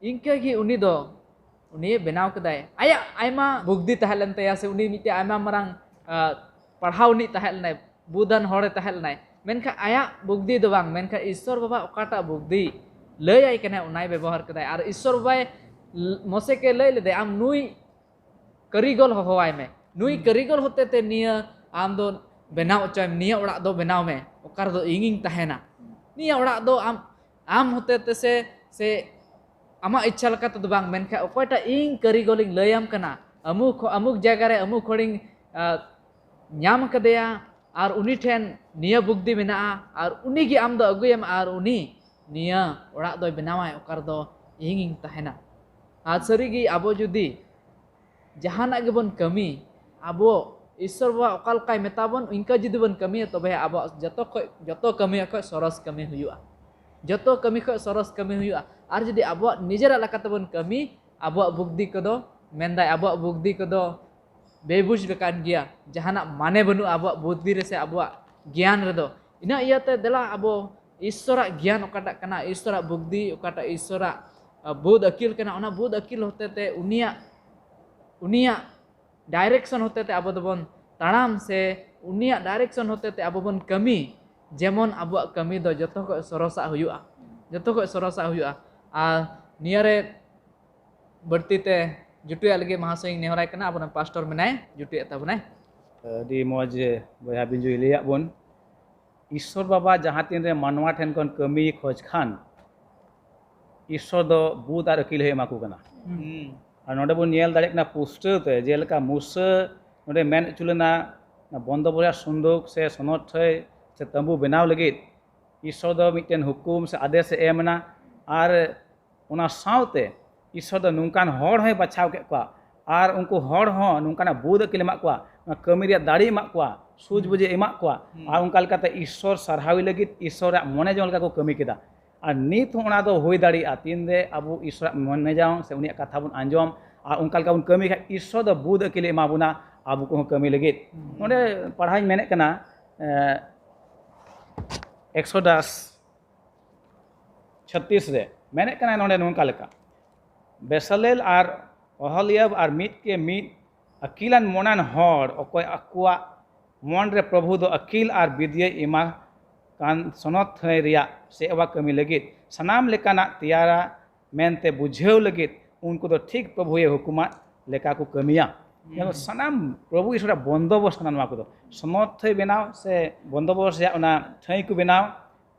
इनके की उनी दो उनी बेनाव कदाय आया आयमा बुगदी तहलन तया से उनी मिते आयमा मरांग पढ़ाव नि तहलनाय बुदन होरे तहलनाय मेनखा आया बुगदी दो बांग मेनखा ईश्वर बाबा ओकाटा बुगदी लय आई कने उनाय व्यवहार कदाय और ईश्वर बाय मोसे के लय लेदे आम नुई कारीगल होवाय में नुई कारीगल होते ते निया आम दो बेनाव चय निया ओड़ा दो बेनाव में ओकार दो इंगिंग तहेना निया ओड़ा दो आम होते ते से आमा इच्छा लका तो बांग मेनखा ओकयटा इंग कारीगलिंग लयम कना अमुक जगह रे अमुक होड़िंग ᱧᱟᱢ कदेया और उनी ठेन निया बुगदी मेना और उनी गी आम दो अगुयम और उनी निया ओड़ा दो बनावाय ओकार दो इंगिंग तहेना आज सरीगी आबो जुदी जहाना गेबन कमी आबो ईश्वर बा ओकाल काय मेताबन इनका जुदी बन कमी तबे आबो जतो कमी खय सरस कमी हुयुआ जतो कमी खय सरस कमी हुयुआ और जुदी आबो निजेरा लकातबन कमी आबो बुगदी कदो मेनदाय आबो बुगदी कदो बेबुज लेकान गया जहाना माने बनु आबो बुद्धि रे से आबो ज्ञान रेदो इना इयाते देला आबो ईश्वरा ज्ञान ओकाटा कना ईश्वरा बुद्धि ओकाटा ईश्वरा बुद्ध अकिल कना ओना बुद्ध अकिल होते ते उनिया डायरेक्शन होते ते आबो दोबन ताड़ाम से उनिया डायरेक्शन होते ते आबो बन कमी जेमन आबो कमी दो जतो को सरसा हुयुआ आ नियारे बढ़ती ते जुटिया लगे महाशय नेहराय कना आबो पास्टर मेनाय जुटिया ताबनाय दी मौज बया बिंजु लिया बोन ईश्वर बाबा जहाँ तीन रे मानवा ठेन कन कमी खोज खान ईश्वर दो बुद और अकिल हे माकू कना और नोडे बोन नेल दाड़े कना पोस्टर ते जेलका मुसा नोडे मेन चुलना ना बंद बोया सुंदुक से सनत थय से तंबू बनाव लगे ईश्वर दो मिटेन हुकुम से आदेश एमना और उना सावते ईश्वर दो नुकान हर है बचाव के को और उनको हर हो नुकाना बुद अकिल एमा को कमी रे दाड़ी एमा को सूझ बुझे एमा को और उनका लेकाते ईश्वर सरहावी लगे ईश्वर मने जो को कमी केदा और नित होना दो होई दाड़ी तीन रे अब ईश्वर मने जाओ से उनिया कथा बन आंजम और उनका लेका बन कमी खा ईश्वर दो बुद अकिल एमा बुना अब को कमी लगे नोडे पढ़ाई मेने कना एक्सोडस 36 रे मेने कना नोडे नोंका लेका बेसलेल और ओहलियब और मीट के मीट अकिलान मोनान हर अकोय अकुआ मन रे प्रभु दो अकिल और विद्या इमा कान सनत थय रिया सेवा कमी लगे सनाम लेकाना तियारा मेनते बुझेव लगे उनको तो ठीक प्रभु ये हुकुमा लेका को कमिया सनाम प्रभु ईश्वर बंदोबस्त कना को सनत थय बनाव से बंदोबस्त या ना थय को बनाव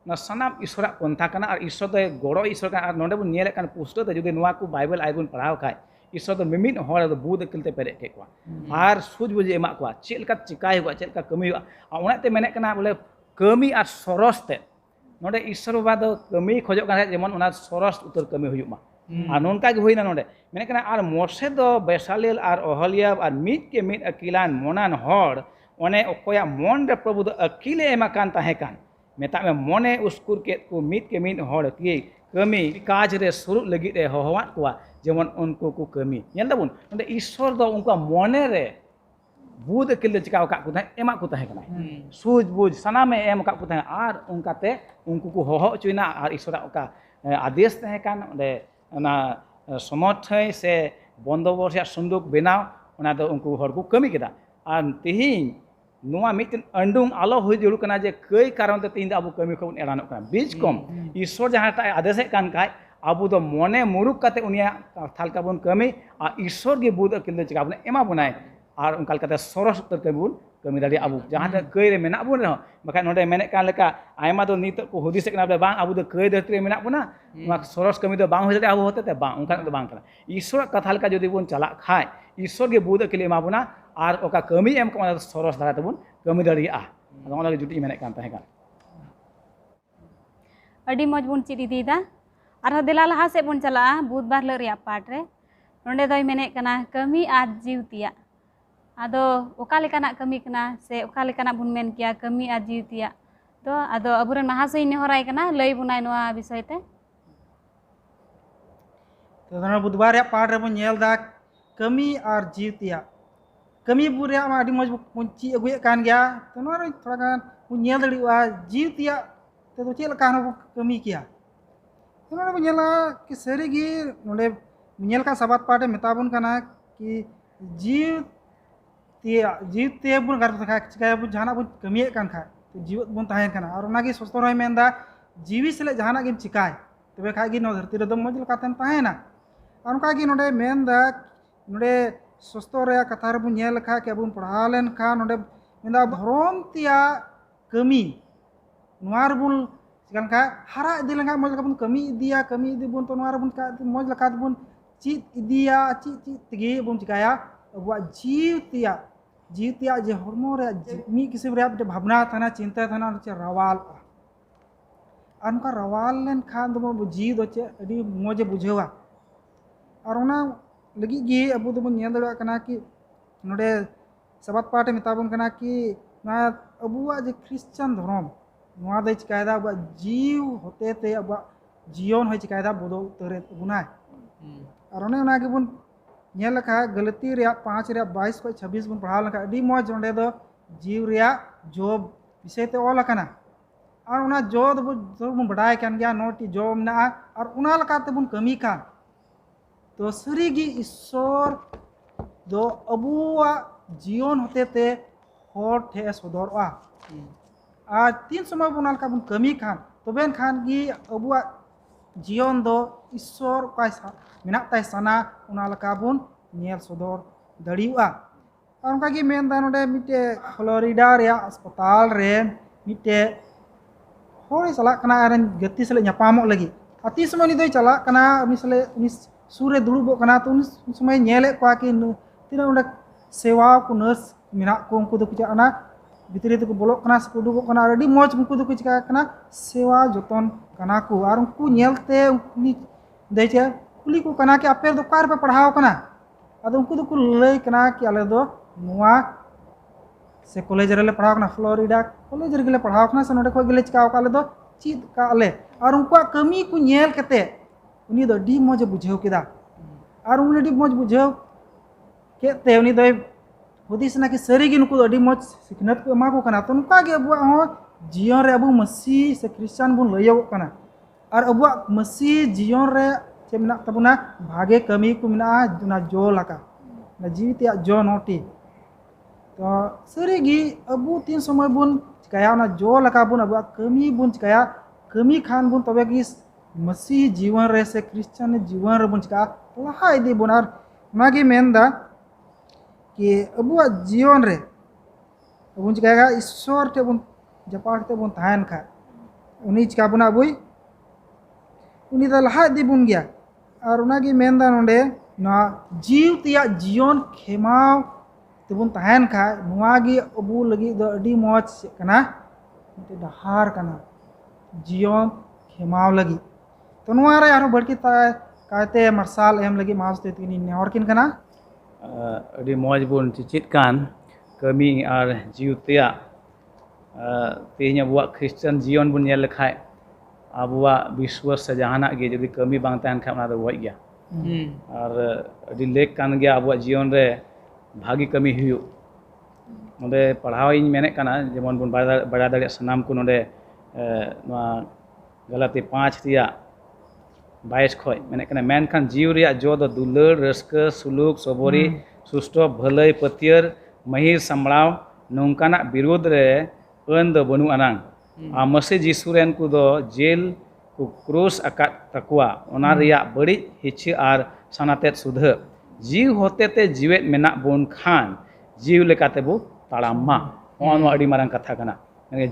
ना सनाम ईश्वर पंथा कना और ईश्वर दो गड़ो ईश्वर का नोडे बन नेले कान पुस्तक ते जुदी नुआ को बाइबल आइबन पढ़ाव खाय ईश्वर दो मिमिन हर दो बुद अकिलते पेरे के को और सूझ बुझे एमा को चेलका चिकाय हुआ चेलका कमी हुआ ओनाते मेने कना बोले कमी और सरसते नोडे ईश्वर बाबा दो कमी खोजो कना जेमन ओना सरस उतर कमी हुयुमा और नोनका गे होइना नोडे मेने कना और मोसे दो बेसालेल और ओहलियाब और मीट के मीट अकिलान मोनान हर ओने ओकोया मन रे प्रभु दो अकिले एमा कान ताहे कान मेता में मने उसकुर के को मीट हर की कमी काज रे शुरू लगी रे होवात को जेमन उनको को कमी नेल दबुन नोडे ईश्वर दो उनका मने रे बुद अकिल चिका का को ताहे एमा को ताहे कना सूझ बुझ सना में एम का को ताहे और उनकाते उनको को होहो चुना और ईश्वर का आदेश ताहे कान ओडे ना समर्थ से बंदोबस्त या सुंदुक बनाव ओना दो उनको हर को कमी केदा और तिहिं नुआ मिटन अंडुंग आलो हुई जरूर कना जे कई कारण ते तीन अब कमी को एड़ानो कना बीज कम ईश्वर जहां आदेश कान काय abu do mone muruk kate unia thal kabun kami ar ishor ge bud akil do chika bun ema bunai ar unkal kate soros kabun kami dari abu jahan kei re menak bun reho bakan node menek kan leka aima do nit ko hudis kena bang abu do kei dharti re menak buna mak soros kami do bang hote abu hote te bang unkan do bang kana ishor kathal ka jodi bun chalak khai ishor ge bud akil ema buna ar oka kami em ko soros dara tabun kami dari ado ona ge juti menek kan tahe kan ᱟᱹᱰᱤ ᱢᱚᱡᱽ ᱵᱚᱱ ᱪᱮᱫ ᱤᱫᱤᱭᱮᱫᱟ ᱟᱨᱦᱚᱸ ᱫᱮᱞᱟ ᱞᱟᱦᱟ ᱥᱮᱫ ᱵᱚᱱ ᱪᱟᱞᱟᱜᱼᱟ ᱵᱩᱫᱷᱵᱟᱨ ᱦᱤᱞᱳᱜ ᱨᱮᱭᱟᱜ ᱯᱟᱴ ᱨᱮ ᱱᱚᱰᱮ ᱫᱚᱭ ᱢᱮᱱᱮᱫ ᱠᱟᱱᱟ ᱠᱟᱹᱢᱤ ᱟᱨ ᱡᱤᱣ ᱛᱮᱭᱟᱜ ᱟᱫᱚ ᱚᱠᱟ ᱞᱮᱠᱟᱱᱟᱜ ᱠᱟᱹᱢᱤ ᱠᱟᱱᱟ ᱥᱮ ᱚᱠᱟ ᱞᱮᱠᱟᱱᱟᱜ ᱵᱚᱱ ᱢᱮᱱ ᱠᱮᱭᱟ ᱠᱟᱹᱢᱤ ᱟᱨ ᱡᱤᱣ ᱛᱮᱭᱟᱜ ᱫᱚ ᱟᱫᱚ ᱟᱵᱚᱨᱮᱱ ᱢᱟᱦᱟᱥᱚᱭ ᱱᱮᱦᱚᱨᱟᱭ ᱠᱟᱱᱟ ᱞᱟᱹᱭ ᱵᱚᱱᱟᱭ ᱱᱚᱣᱟ ᱵᱤᱥᱚᱭ ᱛᱮ तो बुधवार पाठ रे बन नेलदा कमी और जीवतिया कमी बुरे मा अडी मज ची अगुए कान गया तो नोर थोड़ा गान बन नेल दड़ीवा जीवतिया तो चेल कान कमी किया तो नोर बन नेला कि सरीगी नोडे नेल का सबात पाठ मेताबुन काना कि जीवते बुन गार था चिकाय बुन जहाना बुन कमी कान खा तो जीवत बुन ताहेन काना और उनागी सस्तो रय मेंदा जीवी सले जहाना गिम चिकाय तबे खागी नो धरती रे दम मज लकातेम ताहेना और उनका कि नोडे मेंदा नोडे सस्तो रे कथा रे बुन नेल खा के बुन पढ़ा लेन खा नोडे मेंदा धरम तिया कमी नोआर बुन चिकन खा हारा इदी लंगा मज लका बुन कमी इदी बुन तो नोआर बुन का मज लका बुन चित इदिया चित तिगी बुन चिकाया अबुआ जीव तिया जे हरमो रे मी किसिम रे भावना थाना चिंता थाना चे रवाल और उनका रवाल लेन खान दो जीव दो चे अडी मजे बुझेवा और उना लगी गी अबु दो नेल दड़ा कना कि नोडे सबात पाठ मेताबन कना कि ना अबुआ जे क्रिश्चियन धर्म नोआ दे चिकायदा अबुआ जीव होते ते अबुआ जीवन होय चिकायदा बदो तरे बुनाय और उना ना के बुन नेल लखा गलती रे 5 रे 22 को 26 बुन पढ़ा लखा अडी मज ओंडे दो जीव रे जोब विषय ते ओल कना और उना जो दो बुन बडाय कान गया नोटी जो ना और उना लका ते बुन कमी का तो सरीगी ईश्वर दो अबुआ जीवन होते ते होर ठे सदरवा आज 3 समय बुनाल का बुन कमी खान तो बेन खान गी अबुआ जीवन दो ईश्वर का मेना ताय सना उना लका बुन नेल सदर दड़ीवा और उनका गी मेन दा नोडे मिटे फ्लोरिडा रे अस्पताल रे मिटे होय सला कना आरन गति सले न्यापामो लगी अति समय नि दोय चला कना मिसले सूर्य दुड़ुबो कना तो उन समय नेले को कि तीना उंडा सेवा को नर्स मेना को उनको दो कुछ आना भितरी तो बोलो कना से दुड़ुबो कना अडी मौज उनको दो कुछ कना सेवा जतन कना को और उनको नेलते उनकी देचे कुली को कना कि आपे दो कार पे पढ़ाओ कना अद उनको दो को लय कना कि आले दो नुआ से कॉलेज रे पढ़ाओ कना फ्लोरिडा कॉलेज रे पढ़ाओ कना से नोडे को गेले चिका काले दो चीत का आले और उनको कमी को नेल कते उनी दो डी मज बुझेव केदा और उनी डी मज बुझेव केते उनी दो हुदिस ना कि सरीगी नुको दो डी मज सिखनत को एमा को कना तो नुका के अबुआ हो जीवन रे अबु मसीह से क्रिश्चियन बुन लयो कना और अबुआ मसीह जीवन रे चे मेना तबुना भागे कमी को मेना ना जो लका ना जीवित या जो नोटी तो सरीगी अबु 3 समय बुन चिकाया ना जो लका बुन अबुआ कमी बुन चिकाया कमी खान बुन तबे कि मसीह जीवन रे से क्रिश्चियन जीवन रे बुन चिका लहा इदी बुनार नागी मेंदा कि अबुआ जीवन रे बुन चिकाया ईश्वर ते बुन जपाट ते बुन ताहन खा उनी चिका बुना बुई उनी दा लहा इदी बुन गया और उनागी मेंदा नोंडे ना जीव तिया जीवन खेमाव ते बुन ताहन खा नुआगी अबु लगी दो अडी मौज कना ते डहार कना जीवन खेमाव लगी तो नुआरे आरो बड़की कायते मरसाल एम लगी मास ते तिनी नेहरकिन कना अडी मौज बुन चिचित कान कमी और जीवतिया तेहन अबुआ क्रिश्चियन जीवन बुन नेल लखाय अबुआ विश्वास से जहाना गे जदि कमी बांग ताहन खा ना दो होय गया और अडी लेक कान गया अबुआ जीवन रे भागी कमी हुयु नोडे पढ़ाव इन मेने कना जेमन बुन बड़ा दाड़े सनाम को नोडे गलती 5 रिया 22 खय मेने कना मेनखान जीव रिया जो दो दुलर रस्क सुलुक सबरी सुष्टो भलई पतियर महिर संबड़ाव नौकाना विरोध रे अन दो बनु अनांग आ मसे जीसुरेन को दो जेल को ku krus akat takwa ona riyak bari hichi ar sanatet sudha jiw hotete jiwet menak bon khan jiw lekate bu talamma on adi marang katha kana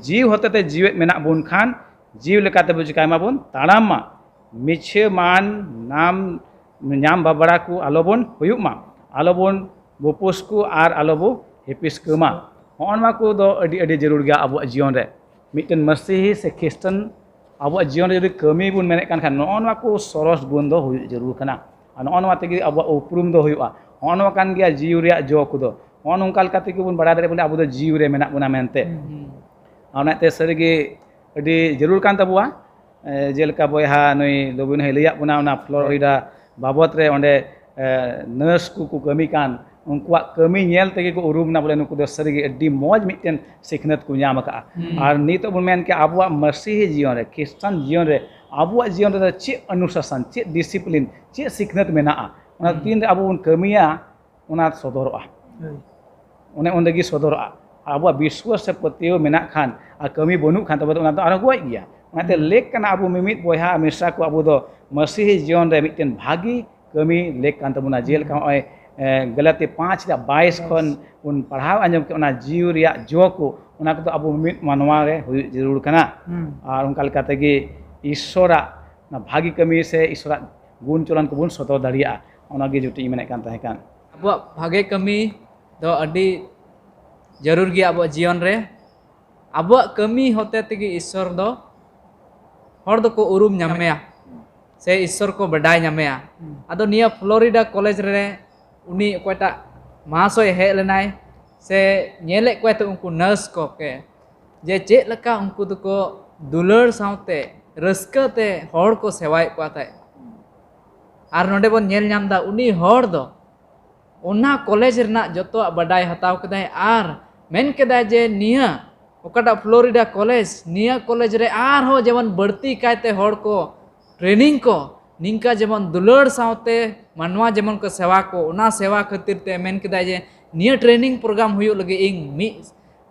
jiw hotete jiwet menak bon khan jiw lekate bu chikai ma bon talamma miche man nam nyam babara ku alobon huyuk ma alobon bopus ku ar alobo hipis kema on ma ku do adi jarur ga abu jion re miten masihi se kristen abu jion re jadi kami bun menek kan on ma ku soros bun do huyuk jarur kana on ma tegi abu uprum do huyuk on ma kan gia jiw re jo ku do on ungkal kate ku bun bada dare bole abu do jiw re menak buna mente ona te sergi adi jarur kan tabua jeleka boyha noi lobun he liyak buna ona Florida babot re onde nurse ku kami kan ungkuak kami nyel tegi ku urum na bole nuku do sergi adi moj miten sikhnat ku nyam ka ar nito bun men ke abuak masihi jion re Kristen jion re abuak jion re cik anusasan cik disiplin cik sikhnat menaa ona tin abu bun kamiya ona sodoroa one onde gi sodoroa abuak biswas sepetio menak khan a kami bonuk khan tabat ona to aro goigia onate lek kana abu mimit boyha misra ku abu do masihi jion re miten bhagi kami lek kan tabuna jel ka oi Galati 5:22 kon un padhaw anjom ke ona jiw riyak jo ku ona ko abu mimit manwa re huyuk jarur kana ar ongka lekate gi ishora na bhagi kami se ishora gun cholan ku bun soto daria ona gi juti menek kan tahe kan abuak bhage kami do adi jarur gi abuak jion re abuak kami hote tegi Ishwar do hor do ko urum nyamea se Ishwar ko badai nyamea ado nia Florida college re uni okoyta mahasoy hej lenai se nyelek koy te unku nurse ko ke je cek leka unku do ko dular saute raska te hor ko sewai ko tai ar nonde bon nyel nyam da uni hor do ona college rena joto badai hataw kedai ar men kedai je nia okata Florida college nia college re ar ho jeman barti kaite hor ko training ko ningka जेमन दुलड़ सावते मानवा जेमन को सेवा को उना सेवा खातिर ते main केदा जे निया ट्रेनिंग प्रोग्राम हुयो लगे इंग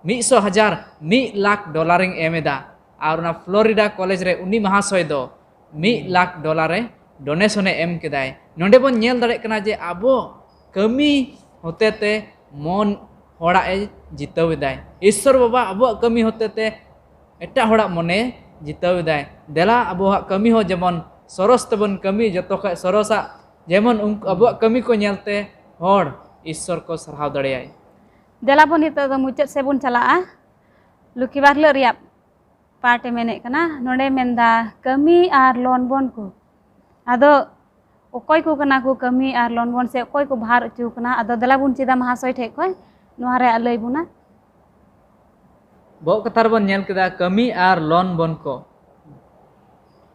100,000 $1 लाख इंग एमेदा और उना फ्लोरिडा कॉलेज रे उनी महाशय दो $1 लाख रे डोनेशन एम केदाय नोंडे बन नेल दाड़े कना जे आबो कमी होते ते मन होड़ा ए जितावेदाय ईश्वर बाबा आबो कमी होते ते एटा होड़ा मने जितावेदाय देला आबो कमी हो जेमन सरस तबन कमी जतो खा सरसा जेमन अब कमी को नेलते होड़ ईश्वर को सरहाव दड़ेयाय देला बन नित दो मुचाद से बन चला लुकी बारले रिया पार्टे मेने कना नोडे मेंदा कमी आर लोन बन को आदो ओकोय को कना को कमी आर लोन बन से ओकोय को भार अचु कना आदो देला बन चिदा महाशय ठे कोय नोहारे लय बुना बो कथार बन नेल केदा कमी आर लोन बन को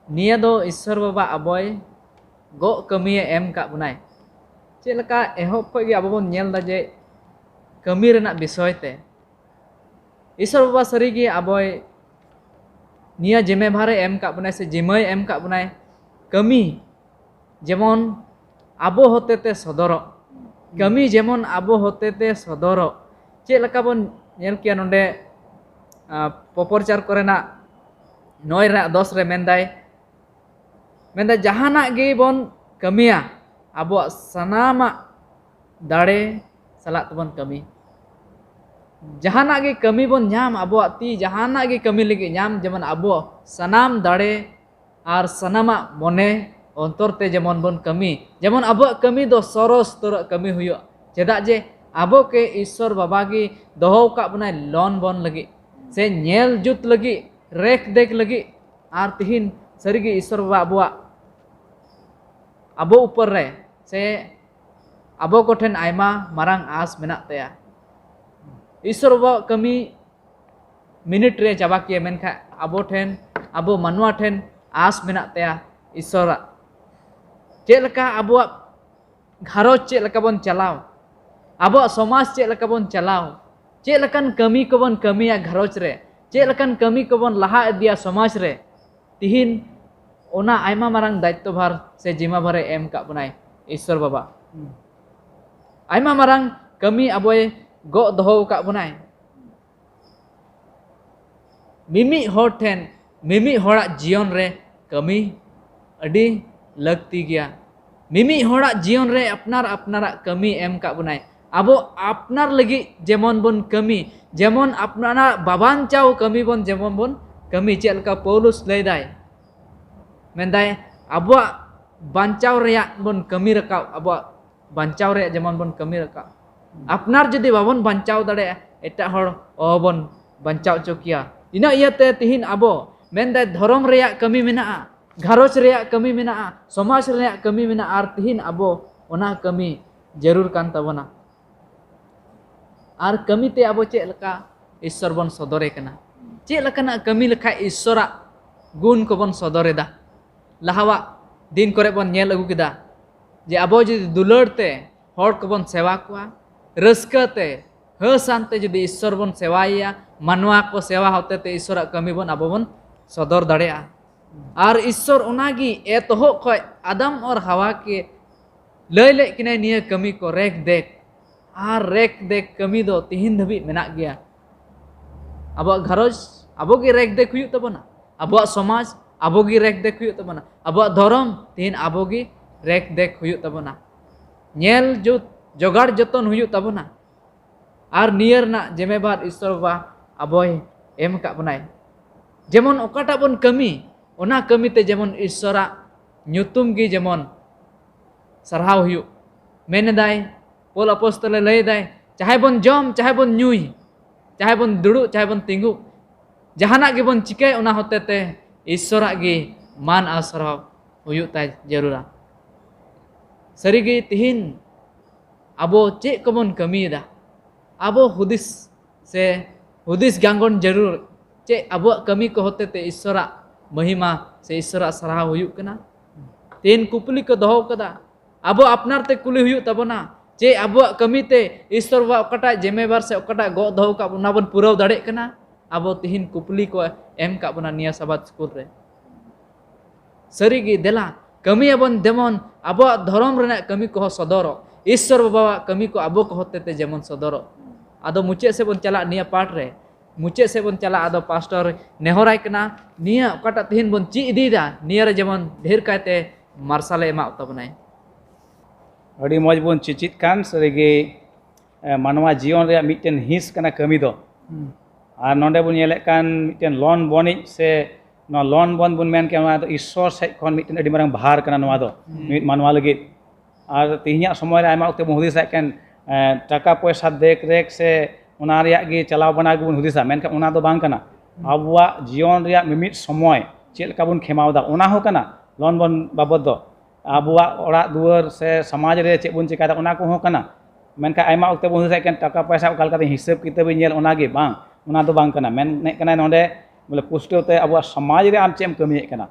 निया दो ईश्वर बाबा अबोय गो कमी एम का बुनाय चेलका एहोप को गे अबो नेल दा जे कमी रेना विषय ते ईश्वर बाबा सरी गे अबोय निया जिम्मे भारे एम का बुनाय से जिम्मे एम का बुनाय कमी जेमन आबो होते ते सदरो कमी जेमन आबो होते ते सदरो चेलका बन नेल किया नोंडे पपरचार करेना 9 रे 10 रे मेंदाय मेंदा जहाना गे बन कमिया आबो सनामा दाड़े सलात बन कमी जहाना गे कमी बन नाम आबो ती जहाना गे कमी लगे नाम जेमन आबो सनाम दाड़े आर सनामा मने अंतरते जेमन बन कमी जेमन आबो कमी दो सरस तर कमी हुयो चेदा जे आबो के ईश्वर बाबा गे दोहो का बनाय लोन बन लगे से नेल जुत लगे रेख देख लगे आर तिहिन सरीगे ईश्वर बाबा आबो ऊपर रे से आबो कोठेन आयमा मारांग आस मेना तया ईश्वर बाबा कमी मिनिट रे चाबा किए मेनखा आबो ठेन आबो मानवा ठेन आस मेना तया ईश्वर चेलका आबो घारो चेलका बन चलाव आबो समाज चेलका बन चलाव चेलकन कमी को बन कमिया घरोच रे चेलकन कमी को बन लहा दिया समाज रे तिहिन ओना आयमा मारांग दायित्व भार से जिम्मा भारे एम का बनाय ईश्वर बाबा आयमा मारांग कमी आबोय गो दोहो का बनाय मिमी होर ठेन मिमी होड़ा जीवन रे कमी अड़ी लगती गया मिमी होड़ा जीवन रे अपनार कमी एम का बनाए अबो अपनार लगी जेमन बन कमी जेमन अपनारा बाबान चाव कमी बन जेमन बन कमी चेल का पौलुस लय दाय मेंदाय अबो बांचाव रे बन कमी रकाव अबो बांचाव रे जेमन बन कमी रकाव अपनार जदि बाबन बांचाव दाड़े एटा हर अबन बांचाव चोकिया इना इयाते तिहिन अबो मेंदाय धर्म रे कमी मेना घारोच रे कमी मेना समाज रे कमी मेना आर तिहिन अबो ओना कमी जरूर कान तबना आर कमी ते अबो चे लका ईश्वर बन सदरे कना चे लकाना कमी लेखा ईश्वरा गुण को बन सदरे दा लहावा दिन करे बन नेल अगु किदा जे अबो जदि दुलड़ते हर को बन सेवा कोआ रस्कते हसानते जदि ईश्वर बन सेवाया मानवा को सेवा होते ते ईश्वर कमी बन अबो बन सदर दाड़ेया और ईश्वर ओनागी एतहो खय आदम और हवा के लय ले किने निया कमी को रेख देख आर रेख देख कमी दो तिहिन धबी मेना गया अब घरोज अबो गी रेख देख हुयु तबना अब समाज अबो गी रेख देख हुयु तबना अब धर्म तिहिन अबो गी रेख देख हुयु तबना नेल जो जोगाड़ जतन हुयु तबना आर नियर ना जिम्मेवार ईश्वर बा अबोय एम का बनाय जेमन ओकाटा बन कमी ओना कमी ते जेमन ईश्वरा ᱧᱩᱛᱩᱢ गी जेमन सरहाव हुयु मेने दाय पोल अपोस्तल लय दाय चाहे बन जम चाहे बन ᱧᱩᱭ चाहे बन दुड़ु चाहे बन तिंगु जहाना गे बन चिकाय ओना होते ते ईश्वरा गे मान आसराव हुयु ताय जरूरा सरीगे तिहिन अबो चे कबन कमीदा अबो हुदिस से हुदिस गांगन जरूर चे अबो कमी को होते ते ईश्वरा महिमा से ईश्वरा सरहाव हुयु कना तीन कुपली को दहो कदा अबो अपनार ते कुली हुयु तबना चे अबो कमी ते ईश्वर बा ओकटा जिम्मेवार से ओकटा गो दहो का बना बन पुराव दाड़े कना अबो तिहिन कुपली को एम का बना निया सबात स्कूल रे सरीगी देला कमी अबन देमन अबो धर्म रे कमी को सदरो ईश्वर बाबा कमी को अबो को होते ते जेमन सदरो आदो मुचे से बन चला निया पाठ रे मुचे से बन चला आदो पास्टर नेहराय कना निया ओकटा तिहिन बन ची इदीदा निया रे जेमन ढेर कायते मार्शल एमा तबनाय अड़ी मज बन चिचित कान सरीगे मानवा जीवन रे मिटन हिस कना कमी दो और नोंडे बन येले कान मिटन लोन बनी से नो लोन बन बुन मेन के नो ईश्वर से खन मिटन अड़ी मारंग भार कना नोवा दो मिट मानवा लगी और तिहिया समय रे आमा ओते हुदिस कान टाका पैसा देख रेख से ओना रिया गे चलाव बना गे बन हुदिसा मेन का ओना दो बांग कना आबुआ जीवन रिया मिमिट समय चेल का बन खेमावदा ओना हो कना लोन बन बाबद दो आबुआ ओड़ा दुआर से समाज रे चे बन चिकादा ओना को हो कना मेनका आयमा ओते बन हुदिसा कान टाका पैसा ओकाल का हिसाब किताब नेल ओना गे बांग ओना दो बांग कना मेन ने कना नोंडे बोले पुष्टते आबुआ समाज रे आम चेम कमी कना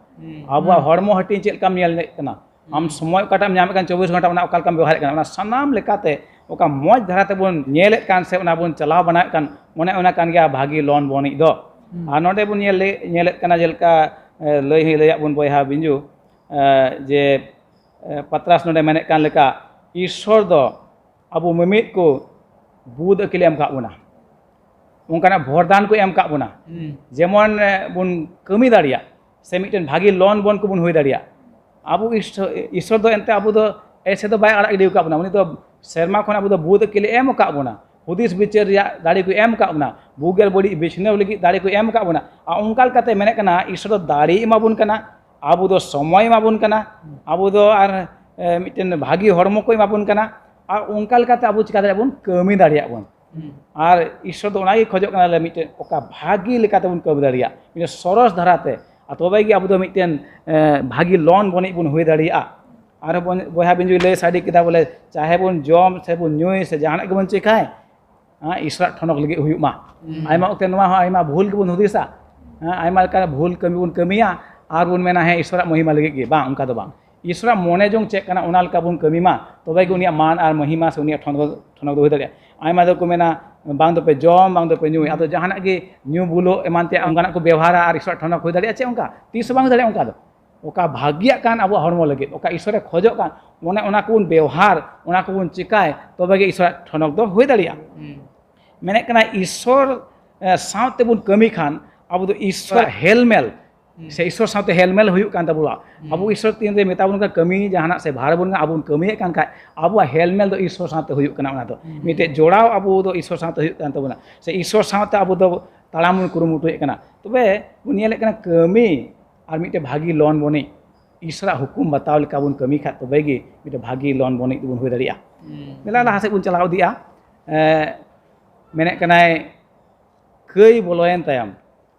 आबुआ हरमो हटी चेल काम नेल कना आम समय काटाम नाम कान 24 घंटा ओना ओकाल काम व्यवहार कना ओना सनाम लेकाते ओका मौज धाराते बन नेल कान से ओना बन चलाव बना कान मने ओना कान गया भागी लोन बनी दो आ नोंडे बन नेल कना जेलका लय ही लया बन बयहा बिंजु जे पत्रास नोंडे मेने कान लेका ईश्वर दो अबु मिमित को बुद अकिल एम का बोना उनकाना भरदान को एम का बोना जेमन बन कमी दाड़िया से मिटन भागी लोन बन को बन हुई दाड़िया अबु ईश्वर दो एंते अबु दो ऐसे तो बाय आड़ा का बोना उनी तो शर्मा खन अबु दो बुद अकिल एम का बोना हुदिस बिचार दाड़ी को एम का बोना बुगेल बड़ी बिछनेव लगी दाड़ी को एम का बोना उनका लकाते मेने कना ईश्वर दाड़ी एमाबुन कना आबु दो समय एमाबुन कना आबु दो आर मिटन भागी हरमो को एमाबुन कना और उनका लकाते आबु चिका दाड़िया बन कमी दाड़िया बन और ईश्वर दो ओनागे खोजो कना मिटन ओका भागी लेकाते बन कमी दाड़िया मिटन सरस धाराते तबे गे आबु दो मिटन भागी लोन बनी बन हुई दाड़िया और बया बिंजु लय साड़ी किदा बोले चाहे बन जम से बन ᱧᱩᱭ से जहाना के बन चिकाय ईश्वर ठनक लगे हुयुमा आयमा ओते नोवा हो आयमा भूल के बन हुदिसा आयमा का भूल कमी बन कमिया और बन मेना है ईश्वर महिमा लगे के बांग उनका दो बांग ईश्वर मोने जों चेक कना ओना लका बन कमीमा तबे गे उनिया मान और महिमा से उनिया ठनक दो हुई दाड़िया आयमा दो को मेना बांग दो पे जम बांग दो पे ᱧᱩᱭ आदो जहाना के ᱧᱩ बुलो एमानते अंगाना को व्यवहार और ईश्वर ठनक हुई दाड़िया चे उनका तीस बांग दाड़िया उनका दो ओका भाग्य कान अब हरमो लगे ओका ईश्वर खोजो कान मने ओना को व्यवहार ओना को चिकाय तबे गे ईश्वर ठनक दो हुई दाड़िया मेने कना ईश्वर सावते बुन कमी खान अब दो ईश्वर हेलमेल से ईश्वर साथे हेलमेल हुयुक कान ताबुआ अबु ईश्वर तीन रे मेता बुन का कमी जहाना से भार बुन अबुन कमी कान का अबु हेलमेल दो ईश्वर साथे हुयुक काना ओना दो मिटे जोड़ाव अबु दो ईश्वर साथे हुयुक कान ताबुना से ईश्वर साथे अबु दो तालाम कुरुमुटुए काना तबे बुन नेले काना कमी और मिटे भागी लोन बने ईश्वरा हुकुम बताव लेका बुन कमी खा तबे गे मिटे भागी लोन बने बुन हुई दाड़िया मेला लहा से बुन चलाव दिया मेने कनाय कई बोलोयन तायम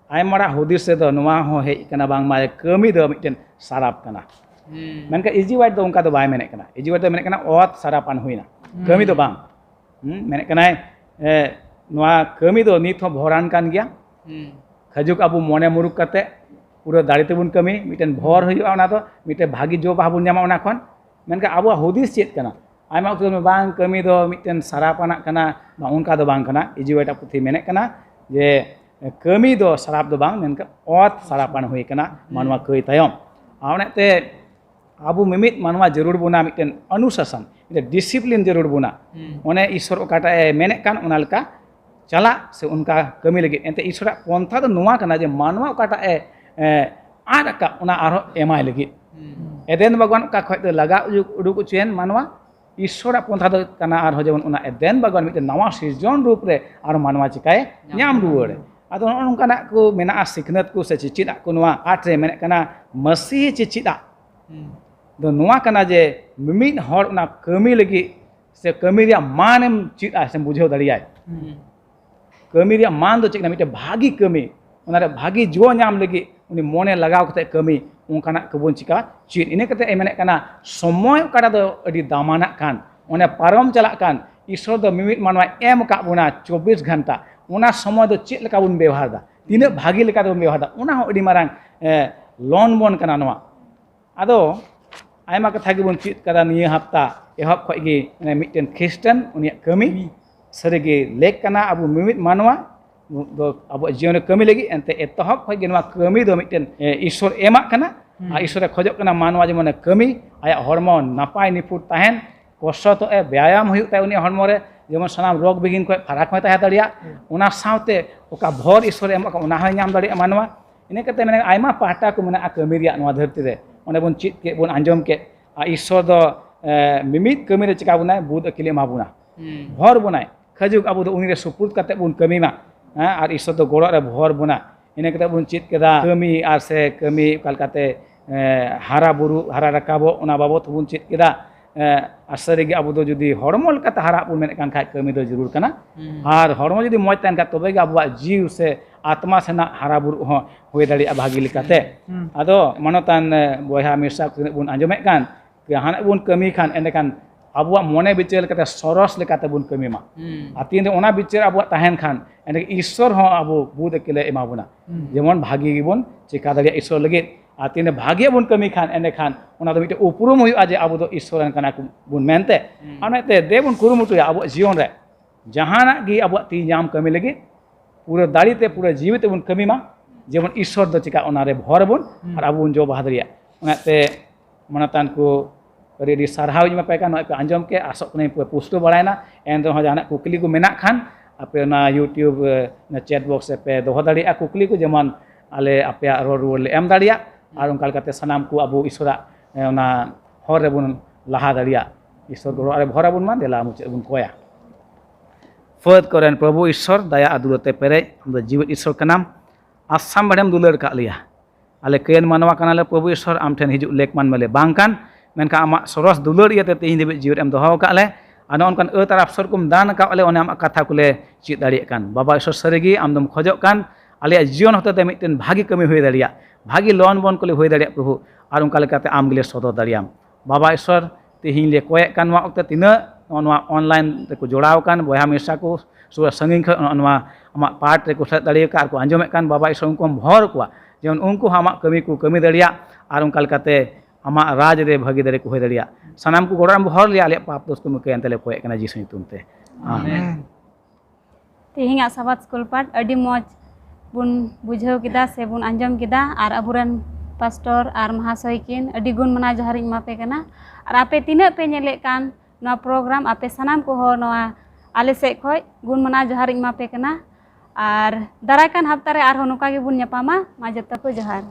आयमारा हुदिस से दो नुआ हो हे कना बांग मा कमी दो मिटेन साराप कना मेनका इजी वाइट दो उनका दो बाय मेने कना इजी वाइट दो मेने कना ओत सारापान हुइना कमी दो बांग मेने कनाय नुआ कमी दो नित हो भोरान कान गया खजुक अबु मोने मुरुक कते पूरा दाड़ी तेबुन कमी मिटेन भोर हुइआ ओना दो मिटे भागी जो बाह बुन जामा ओना खन मेनका अबु हुदिस चेत कना आयमा उतो में बांग कमी दो मिटेन सारापाना कना बा उनका दो बांग कना इजी वाइट पुथी मेने कना जे कमी दो सराप दो बांग मेनका ओत सरापान हुई कना मानवा कई तायम आवनेते आबु मिमित मानवा जरूर बुना मिटेन अनुशासन मिटे डिसिप्लिन जरूर बुना ओने ईश्वर ओकाटा मेने कान ओनालका चला से उनका कमी लगे एंते ईश्वर पंथा दो नुआ कना जे मानवा ओकाटा आका ओना आरो एमाय लगे एदेन भगवान का खय लगा उडुक चेन मानवा ईश्वर पंथा दो कना आरो जेवन ओना एदेन भगवान मिटे नवा सृजन रूप रे आरो मानवा चिकाय ᱧᱟᱢ रुवाड़े आदो नोंकाना को मेना सिखनत को से चिचिदा को नुआ आठ रे मेने कना मसीह चिचिदा दो नुआ कना जे मिमिद हर ओना कमी लगी से कमी रिया मानेम चिदा से बुझाव दड़ियाय कमी रिया मान दो चिकना मिटे भागी कमी ओना रे भागी जो ᱧᱟᱢ लगी उनी मोने लगाव कते कमी उनकाना कबुन चिका चित इने कते मेने कना समय काटा दो अडी दामाना कान ओने पारम चला कान ईश्वर दो मिमिद मानवा एम का बुना 24 घंटा उना समय दो चेक लेका बुन व्यवहार दा तीन भागी लेका दो व्यवहार दा उना हो अडी मारांग लोन बोन कना नवा आदो आयमा कथा गे बुन चित कदा निया हफ्ता एहब खय गे मिटेन ख्रिस्टान उनी कमी सरेगे लेक कना अबु मिमिद मानवा दो अबु जीवन कमी लगी एंते एतहब खय गे नवा कमी दो मिटेन ईश्वर एमा कना आ ईश्वर खजक कना मानवा जेमन कमी आया हरमो नापाय निफुट ताहेन कष्ट तो व्यायाम हुई ताय उनी हरमो रे जेमन सानाम रोग बिगिन को फराक होय ताहे दाड़िया उना सावते ओका भोर ईश्वर एम का उना होय ᱧᱟᱢ दाड़िया मानवा इने कते माने आयमा पाहटा को माने कमी रिया नवा धरती रे ओने बोन चित के बोन आंजम के ईश्वर दो मिमित कमी रे चिका बुनाय बुद अकिले मा बुना भोर बुनाय खजुक अबु दो उनी रे सुपुर्द कते बुन कमी मा आर ईश्वर दो गोड़ रे भोर बुना इने कते बुन चित केदा कमी आर से कमी कलकाते हारा बुरु हारा रकाबो उना बाबत बुन चित केदा आसरे गे अबु दो जुदी हरमो लकाते हारा बुन मेने कान खाय कमी दो जरूर कना आर हरमो जुदी मoj तान का तबे गे अबुआ जीव से आत्मा सेना हारा बुरु हो होय दाड़िया भागी लेकाते आदो मनोतान बयहा मिर्सा बुन आंजमे कान के हाना बुन कमी खान एने कान अबुआ मोने बिचार लेकाते सरस लेकाते बुन कमी मा आतीन ओना बिचार अबुआ ताहेन खान एने ईश्वर हो अबु बुद अकिले एमा बुना जेमन भागी बुन चिका दाड़िया ईश्वर लगे आतीन भाग्य बुन कमी खान एने खान ओना दो मिटे उपरुम हुआ जे अबु दो ईश्वरन कना बुन मेनते अनेते देबुन कुरुमुटुया अबु जीवन रे जहाना गी अबु ती ᱧᱟᱢ कमी लगे पूरा दाड़ी ते पूरा जीवित बुन कमी मा जेमन ईश्वर दो चिका ओना रे भर बुन और अबु जो बहादरिया ओनाते मनतान को रेडी सारहाव मा पे कान पे आंजम के आसो कने पुष्टो बड़ायना एन दो जाना कुकली को मेना खान आपे ना यूट्यूब ना चैट बॉक्स पे दोह दाड़िया कुकली को जेमन आले आपे रोड रोड ले एम दाड़िया और उनका लकाते सनाम को अबु ईश्वरा ओना हर रे बुन लहा दाड़िया ईश्वर गोड़ रे भरा बुन मा देला मुचे बुन कोया फद करेन प्रभु ईश्वर दया आदुलते पेरे हम जीवित ईश्वर कनाम आसाम बड़ेम दुलर का लिया आले केन मानवा कनाले प्रभु ईश्वर आम ठेन हिजु लेक मान मले बांगकान मेनका आमा सरस दुलर इयाते तेहिन देबे जीवित एम दोहाव काले आनो उनकान अतार अफसर कुम दान का अले ओने आमा कथा कुले चित दाड़िया कान बाबा ईश्वर सरेगी आमदम खजक कान आले जीवन होते मिटेन भागी कमी हुई दाड़िया भागी लोन बोन को हुई दाड़िया प्रभु और उनका लेकाते आम गिले सदर दाड़ियाम बाबा ईश्वर तेहिन ले कोये कान वा ओक्ते तिना ऑनलाइन को जोड़ाव कान बया मिर्सा को सुर संगिन खनवा आमा पार्ट रे को सेट दाड़िया का को आंजमे कान बाबा ईश्वर उनको भर को जेमन उनको आमा कमी को कमी दाड़िया और उनका लेकाते आमा राज रे भागी दाड़े को हुई दाड़िया सनाम को गोड़ाम भर लिया आले पाप दोष को मुके अंतले कोये काना जीसु ᱧᱩᱛᱩᱢ आमेन तेहिंगा साबात स्कूल पाठ अडी मौज बुन बुझाव किदा से बुन आंजम किदा और अबुरन पास्टर और महाशय किन अडी गुण मना जहर मापे कना और आपे तीना पे नेले कान ना प्रोग्राम आपे सनाम को हो नवा आले से खय गुण मना जहर मापे कना और दाराकान हफ्ता रे आर हो नोका गे बुन ᱧᱟᱯᱟᱢᱟ मा जत्ता को जहर।